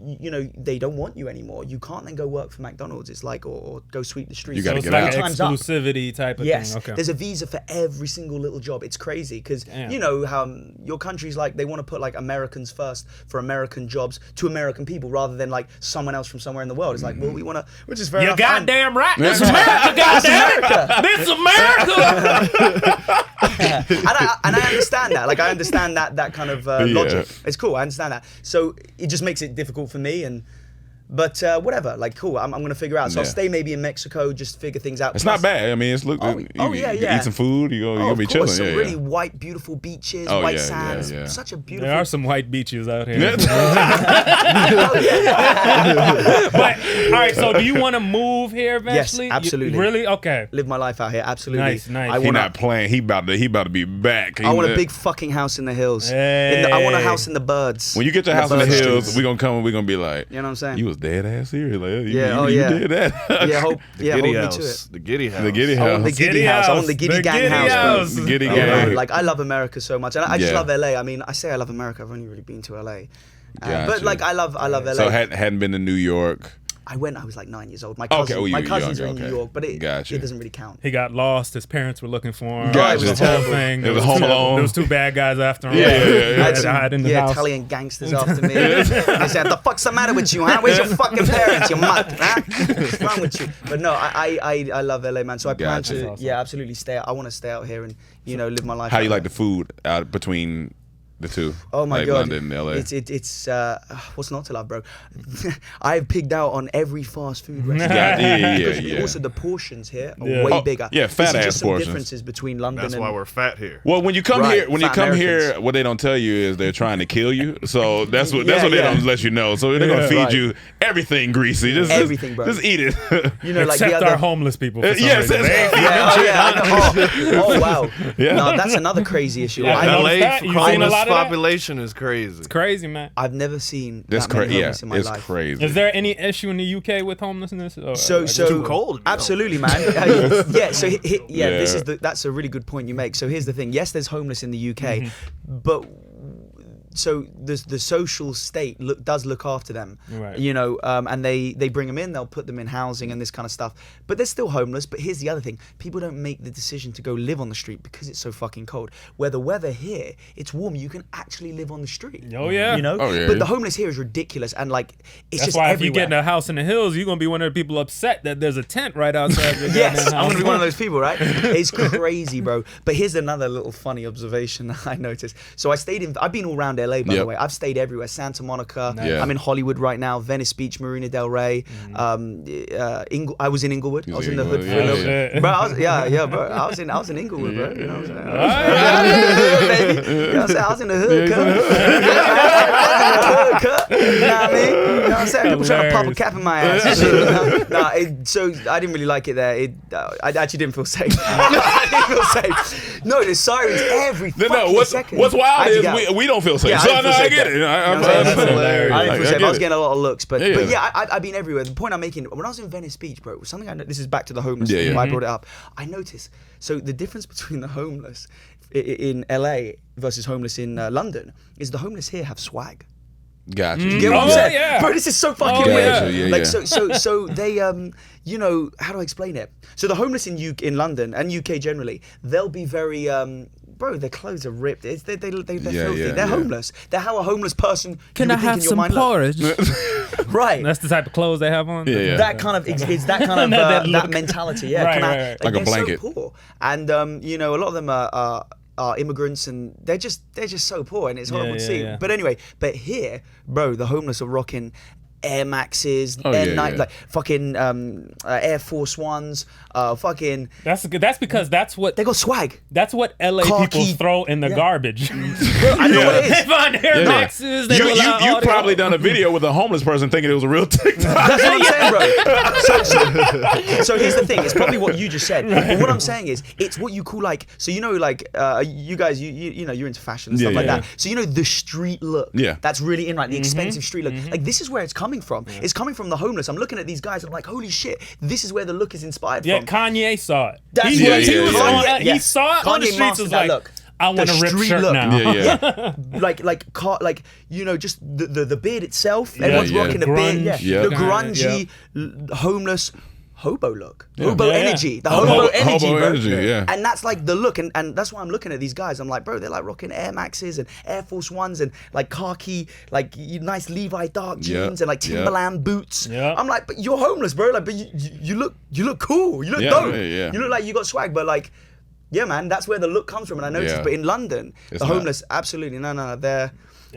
they don't want you anymore, you can't then go work for McDonald's. It's like, or go sweep the streets. You gotta So it's get like out. an exclusivity type of Yes, thing. Okay. there's a visa for every single little job. It's crazy because you know how your country's like they want to put like Americans first for American jobs to American people rather than like someone else from somewhere in the world. It's like, well, we want to, which is very You're goddamn right. This America, goddamn it. This America. and I understand that. Like I understand that kind of logic. It's cool. I understand that. So it just makes it difficult for me But whatever, like cool. I'm gonna figure out. So I'll stay maybe in Mexico, just figure things out. It's not bad. I mean, it's you eat some food. You're gonna be chilling. Some Yeah, really white, beautiful beaches, white sands. Such a beautiful. There are some white beaches out here. But all right, so do you want to move here eventually? Yes, absolutely. Really? Okay. Live my life out here. Absolutely. Nice. He not playing. He about to be back. I want a big fucking house in the hills. I want a house in the birds. When you get your house in the hills, we're gonna come and we're gonna be like, you know what I'm saying? You was dead ass serious. Like, Yeah, you did that. Yeah, hold me to house. it. The Giddy house. The Giddy I want house. the Giddy house. I want the Giddy gang house. The Giddy bro. gang. Like I love America so much, and I just Yeah. love LA. I mean, I say I love America. I've only really been to LA, Gotcha. but like I love LA. So hadn't been to New York. I was like 9 years old. My Okay, cousins are in okay. New York, but it Gotcha. doesn't really count. He got lost. His parents were looking for him. Gotcha. It was the whole thing. It was Home Alone. There was two bad guys after him. I had They some, hide in the house. Italian gangsters after me. They said, "The fuck's the matter with you, huh? Where's your fucking parents, you mutt? Huh? What's wrong with you?" But no, I love LA, man. So I plan Gotcha. to, Awesome. absolutely stay. I want to stay out here and live my life. How out you like there. the food out between the two? Oh my like god, London and LA. It's what's not to love, bro? I've pigged out on every fast food restaurant. Yeah. Also, the portions here are Yeah. way bigger. Yeah, fat This is ass just some portions. differences between London That's and. why we're fat here. Well, when you come Right, here, fat Americans. what they don't tell you is they're trying to kill you. So that's what Yeah, they yeah. don't let you know. So they're gonna feed Right. you everything greasy. Just Everything, bro. Just eat it. Like Except the other. our homeless people. For some yes, reason. yes. They- Oh wow. Yeah. No, that's another crazy issue. Yeah, I know know. LA that? You seen a homeless lot of that? population is crazy. It's crazy, man. I've never seen That's that many crazy. Yeah, homeless in my it's life. crazy. Is there any issue in the UK with homelessness? Or, So too cold to be absolutely, man. Yeah. So this Yeah. is that's a really good point you make. So here's the thing. Yes, there's homeless in the UK, Mm-hmm. but so the social state does look after them, Right. and they bring them in, they'll put them in housing and this kind of stuff. But they're still homeless. But here's the other thing: people don't make the decision to go live on the street because it's so fucking cold. Where the weather here, it's warm. You can actually live on the street. Oh, yeah. Oh, yeah. But the homeless here is ridiculous, and like it's That's just why everywhere. if you get in a house in the hills, you're gonna be one of the people upset that there's a tent right outside your Yes, goddamn I'm house. gonna be one of those people, right? It's crazy, bro. But here's another little funny observation that I noticed. So I've been all around LA, by the Yep. way. I've stayed everywhere. Santa Monica. Yeah. I'm in Hollywood right now. Venice Beach, Marina Del Rey. I was in Inglewood. I was in the hood for a little bit. Bro, bro. I was in Inglewood, bro. You know what I'm saying? Baby. You know what I'm saying? I was in the hood, cut. You know what I mean? You know what I'm saying? People trying to pop a cap in my ass. And shit, so I didn't really like it there. I actually didn't feel safe. I didn't feel safe. No, there's sirens every fucking second. What's wild I had to is get out. we don't feel safe. Yeah, so I no, I get it. That's hilarious. I didn't feel safe. I was get getting a lot of looks, but Yeah. yeah, I've been everywhere. The point I'm making, when I was in Venice Beach, bro, something I know, this is back to the homeless. Yeah, thing, yeah. why I brought it up. I noticed, so the difference between the homeless in LA versus homeless in London is the homeless here have swag. Gotcha. You get what I'm saying? yeah. Bro, this is so fucking Oh, weird. yeah. Like Yeah. so they how do I explain it? So the homeless in London and UK generally, they'll be very bro, their clothes are ripped. They're filthy. yeah, They're yeah. homeless. They're how a homeless person Can you I would think have in your some mind look. porridge? Right. That's the type of clothes they have on. Yeah. That kind of it's that kind of That that look. mentality. Yeah. Right, Can I, right. Like a they're blanket. So poor, and a lot of them are immigrants, and they're just so poor, and it's horrible to see. yeah. But anyway, here, bro, the homeless are rocking Air Maxes, Oh, Air yeah, Nike, yeah. like fucking Air Force Ones, fucking. That's good. That's because that's what They got swag. that's what LA Khaki. people throw in the Yeah. garbage. Bro, I know what it They is. find Air Yeah. Maxes. They pull out You all the- probably done a video with a homeless person thinking it was a real TikTok. That's what I'm saying, bro. So here's the thing. It's probably what you just said. But what I'm saying is, it's what you call like. So you guys, you know, you're into fashion and stuff Yeah, like yeah. that. So you know the street look. Yeah. That's really in, like the expensive street look. Like this is where it's coming from. It's coming from the homeless. I'm looking at these guys. I'm like, holy shit, this is where the look is inspired Yeah, from. Kanye saw it. That's he, what he was yeah. on. Kanye- He yeah. saw it on the Kanye streets. mastered Was that like, look. I want The a ripped street shirt look. now. Yeah. like just the beard itself. Yeah, Everyone's yeah. rocking the beard. Yeah. Yeah. The Yeah. grungy, homeless, hobo look. Yeah. Hobo Yeah, yeah. energy. The Hobo- hobo, hobo energy, bro. energy, yeah. And that's like the look, and that's why I'm looking at these guys. I'm like, bro, they're like rocking Air Maxes and Air Force Ones and like khaki, like nice Levi dark jeans and like Timberland boots. Yeah. I'm like, but you're homeless, bro. Like, but you look cool. You look Yeah, dope. yeah. You look like you got swag, but like. Yeah, man, that's where the look comes from, and I noticed. Yeah. But in London, It's the not. homeless, absolutely, no, It doesn't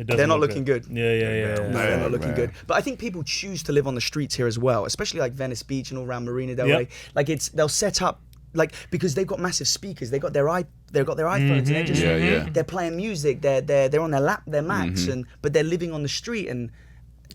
they're not look looking good. Yeah. They're not looking man. good. But I think people choose to live on the streets here as well, especially like Venice Beach and all around Marina Del Rey. Like they'll set up like because they've got massive speakers. They've got their iPhones and they're just they're playing music. They're on their Macs but they're living on the street and.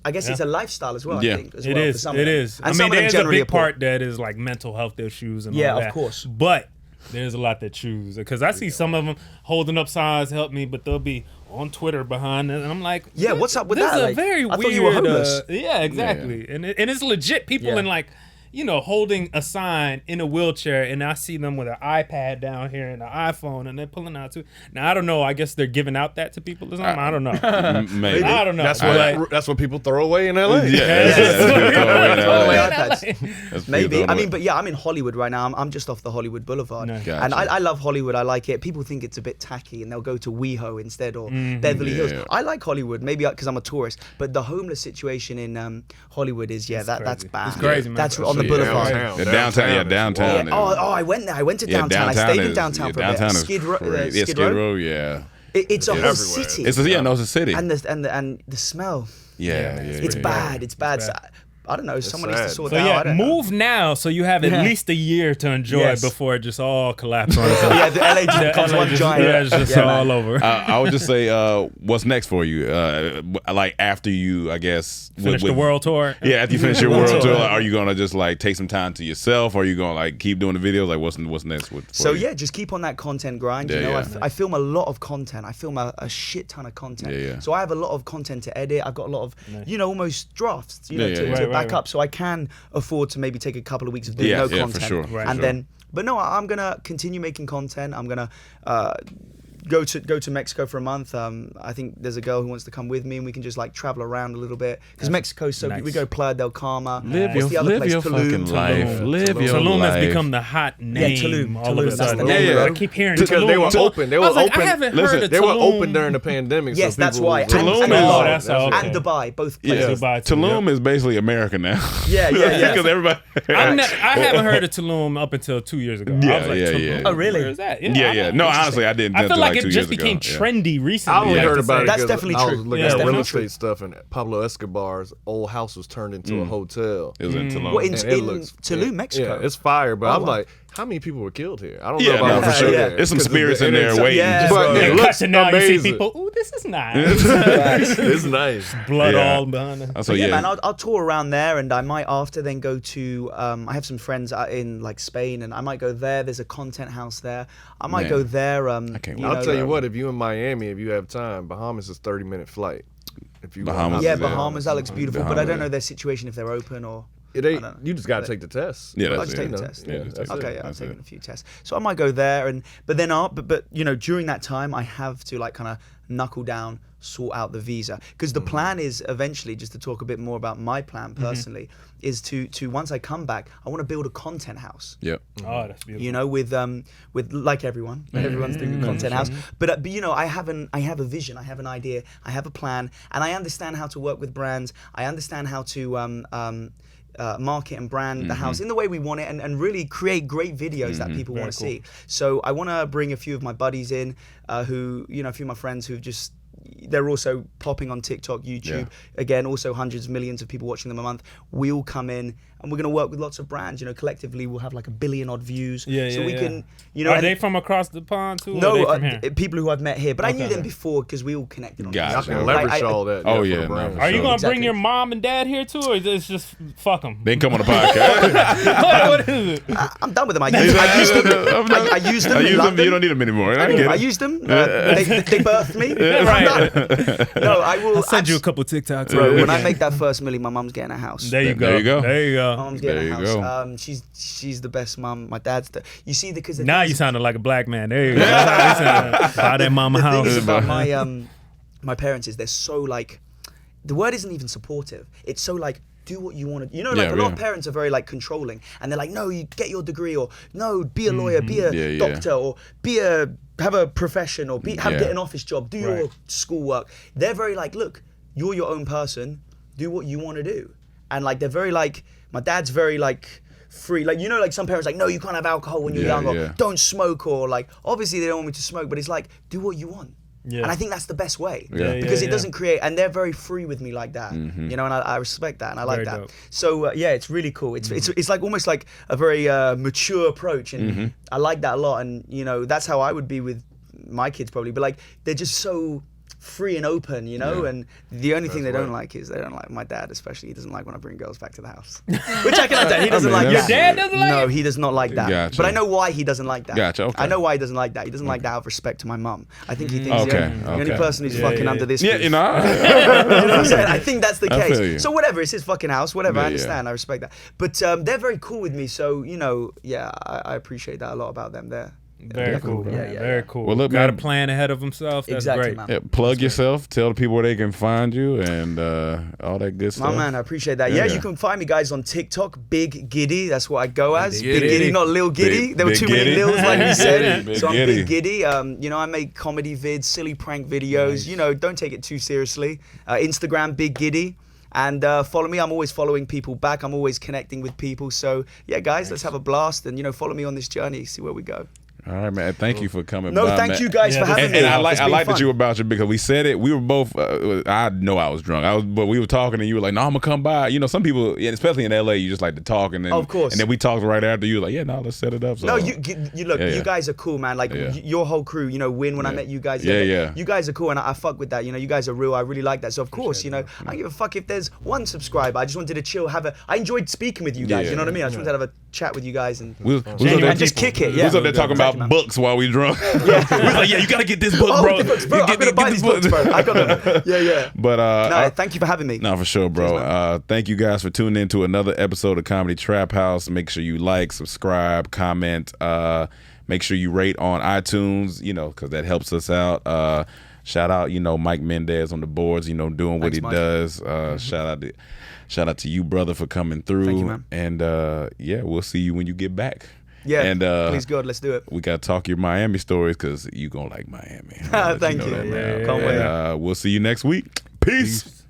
I guess it's a lifestyle as well. Yeah. I think as It well, for some is. of It them. is. And I some mean, of them there's a generally big are poor. part that is like mental health issues and Yeah, all of that. course. But There's a lot that choose because I see some of them holding up signs, help me, but they'll be on Twitter behind it, and I'm like, yeah, what's up with this that? Is a like, very I weird. thought you were homeless. Yeah, exactly, and it's legit people in like. Holding a sign in a wheelchair, and I see them with an iPad down here and an iPhone, and they're pulling out too. Now I don't know. I guess they're giving out that to people or something. I don't know. Maybe. I don't know. That's what people throw away in LA. Maybe. I mean, but yeah, I'm in Hollywood right now. I'm just off the Hollywood Boulevard, and I love Hollywood. I like it. People think it's a bit tacky, and they'll go to WeHo instead or Beverly Hills. I like Hollywood, maybe because I'm a tourist, but the homeless situation in Hollywood is that's bad. It's crazy, man. That's on the Boulevard. Downtown. Oh, I went there. I went to downtown. I stayed in downtown for a bit. Skid Row. Yeah. It's a whole city. It's a city. And the smell. It's bad. It's bad. I don't know. Someone needs to sort that out. Move now so you have at least a year to enjoy it before it just all collapses on itself. Yeah, the LA just becomes one giant. Yeah, it's just all over. I would just say, what's next for you? Like after you, I guess, finish the world tour. Yeah, after you finish your world tour, are you gonna just like take some time to yourself? Or are you gonna like keep doing the videos? Like what's next? Just keep on that content grind. I film a lot of content. I film a shit ton of content. So I have a lot of content to edit. I've got a lot of almost drafts. To back up, so I can afford to maybe take a couple of weeks of doing no content, for sure. Then. But no, I'm gonna continue making content. I'm gonna go to Mexico for a month. I think there's a girl who wants to come with me, and we can just like travel around a little bit because Mexico's so big. We go Playa del Carmen. Live your fucking life. Live your Tulum life. has become the hot name. Tulum. All of a sudden. I keep hearing because Tulum. they were open. They were open. I haven't heard of Tulum. They were open during the pandemic. Yes, so that's why. Tulum and Dubai, both places. Tulum is basically America now. Yeah. Because everybody. I haven't heard of Tulum up until 2 years ago. Yeah. Oh, really? Where is that? Yeah. No, honestly, I didn't. I feel like it just 2 years became ago. trendy recently. I only heard about it. That's definitely I true. was looking at real estate stuff, and Pablo Escobar's old house was turned into a hotel. It was in Tulum. What, in Tulum, Mexico? Yeah, it's fire, but I'm like, how many people were killed here? I don't know about for sure. There's some spirits in there waiting. But it looks now you amazing. see people, ooh, this is nice. It's nice. Blood all behind it. So man, I'll tour around there, and I might after then go to. I have some friends in like Spain, and I might go there. There's a content house there. I might go there. I'll tell you what. If you in Miami, if you have time, Bahamas is 30-minute flight. If you Bahamas, Bahamas, that looks beautiful. But I don't know their situation if they're open or. You just got to take the test. Yeah, I'll just take the test. Okay, I'm taking a few tests. So I might go there, but during that time I have to like kind of knuckle down, sort out the visa, because the plan is eventually, just to talk a bit more about my plan personally, is to once I come back, I want to build a content house. Yep. Oh, that's beautiful. With like everyone's doing a content house, but I have a vision, I have an idea, I have a plan, and I understand how to work with brands. I understand how to market and brand the house in the way we want it, and really create great videos that people want to see. So I want to bring a few of my buddies in, who, a few of my friends who've just, they're also popping on TikTok, YouTube. Again, also hundreds of millions of people watching them a month. We all come in, and we're going to work with lots of brands. Collectively we'll have like 1 billion odd views. So we can, Are they from across the pond too? No, or are they from here? People who I've met here, but I knew them before because we all connected on Gotcha. Y'all can leverage all that. Oh yeah. Are you gonna bring your mom and dad here too, or is it just fuck them? They come on the podcast. What is it? I'm done with them. I used them. I used them in London. You don't need them anymore. I used them. They birthed me. Right. No, I will. I'll send you a couple TikToks. Bro, when I make that first million, my mom's getting a house. There you go. My mom's getting a house. She's the best mom. My dad's you see, because now you sounded like a black man. There you go. Buy that mama house. The thing is about my parents is they're so like, the word isn't even supportive. It's so like, do what you want to. A lot of parents are very like controlling, and they're like, no, you get your degree, or no, be a lawyer, be a doctor, or have a profession, or get an office job, do your schoolwork. They're very like, look, you're your own person, do what you want to do. And like, they're very like, my dad's very like free, like, like some parents like, no, you can't have alcohol when you're young, or don't smoke, or like, obviously they don't want me to smoke, but it's like, do what you want. And I think that's the best way, because it doesn't create, and they're very free with me like that, and I respect that, and I like that. Dope. So it's really cool. It's like almost like a very mature approach, and I like that a lot. And that's how I would be with my kids probably. But like, they're just so, free and open, you know. And the only thing they don't like is they don't like my dad, especially. He doesn't like when I bring girls back to the house, which I can understand. He doesn't like that. Your dad doesn't like No, it? he does not like that. Gotcha. But I know why he doesn't like that. Gotcha, okay. I know why he doesn't like that. He doesn't like that out of respect to my mum. I think he thinks the only person who's fucking under this. Yeah, roof. you know. You know what I'm saying? I think that's the I feel case. you. So whatever, it's his fucking house. Whatever, Yeah, I understand. I respect that. But they're very cool with me. So you know, I appreciate that a lot about them. There. Very cool, man. Very cool. Well, look, got a man. plan ahead of himself. That's Exactly, great. man. Yeah, plug yourself. Tell the people where they can find you and all that good stuff. My man, I appreciate that. Yeah, you can find me, guys, on TikTok. Big Giddy, that's what I go as. Big Giddy, not Lil Giddy. There were too many Lils, like we said. So I'm Big Giddy. You know, I make comedy vids, silly prank videos. You know, don't take it too seriously. Instagram, Big Giddy. And follow me. I'm always following people back. I'm always connecting with people. So yeah, guys, let's have a blast and, you know, follow me on this journey. See where we go. All right, man. Thank you for coming No, by, thank man. you guys for having me. And I It's like been that fun. you were about you because we said it. We were both. I know I was drunk. But we were talking, and you were like, "No, I'm gonna come by." You know, some people, especially in LA, you just like to talk, and then Of course. And then we talked right after. You were like, "Yeah, no, let's set it up." So, No, you look. Yeah, You yeah. guys are cool, man. Like your whole crew. You know, when I met you guys. Yeah. You guys are cool, and I fuck with that. You know, you guys are real. I really like that. So of course, you know, I don't give a fuck if there's one subscriber. I just wanted to chill. I enjoyed speaking with you guys. Yeah. You know what I mean? I just wanted to have a chat with you guys and we was up there, and just kick it. We Yeah. was up there talking about books while we drunk. We was like, "Yeah, you gotta get this book, bro. The books, bro. I'm gonna buy these books, bro. I got them. Yeah. But no, thank you for having me. No, for sure, bro. Thank you guys for tuning in to another episode of Comedy Trap House. Make sure you like, subscribe, comment. Make sure you rate on iTunes, you know, because that helps us out. Shout out, you know, Mike Mendez on the boards, you know, doing what he does. Shout out to you, brother, for coming through. Thank you, man. And yeah, we'll see you when you get back. Yeah, and please God, let's do it. We gotta talk your Miami stories because you gonna like Miami. Thank you. That now. Can't wait. We'll see you next week. Peace.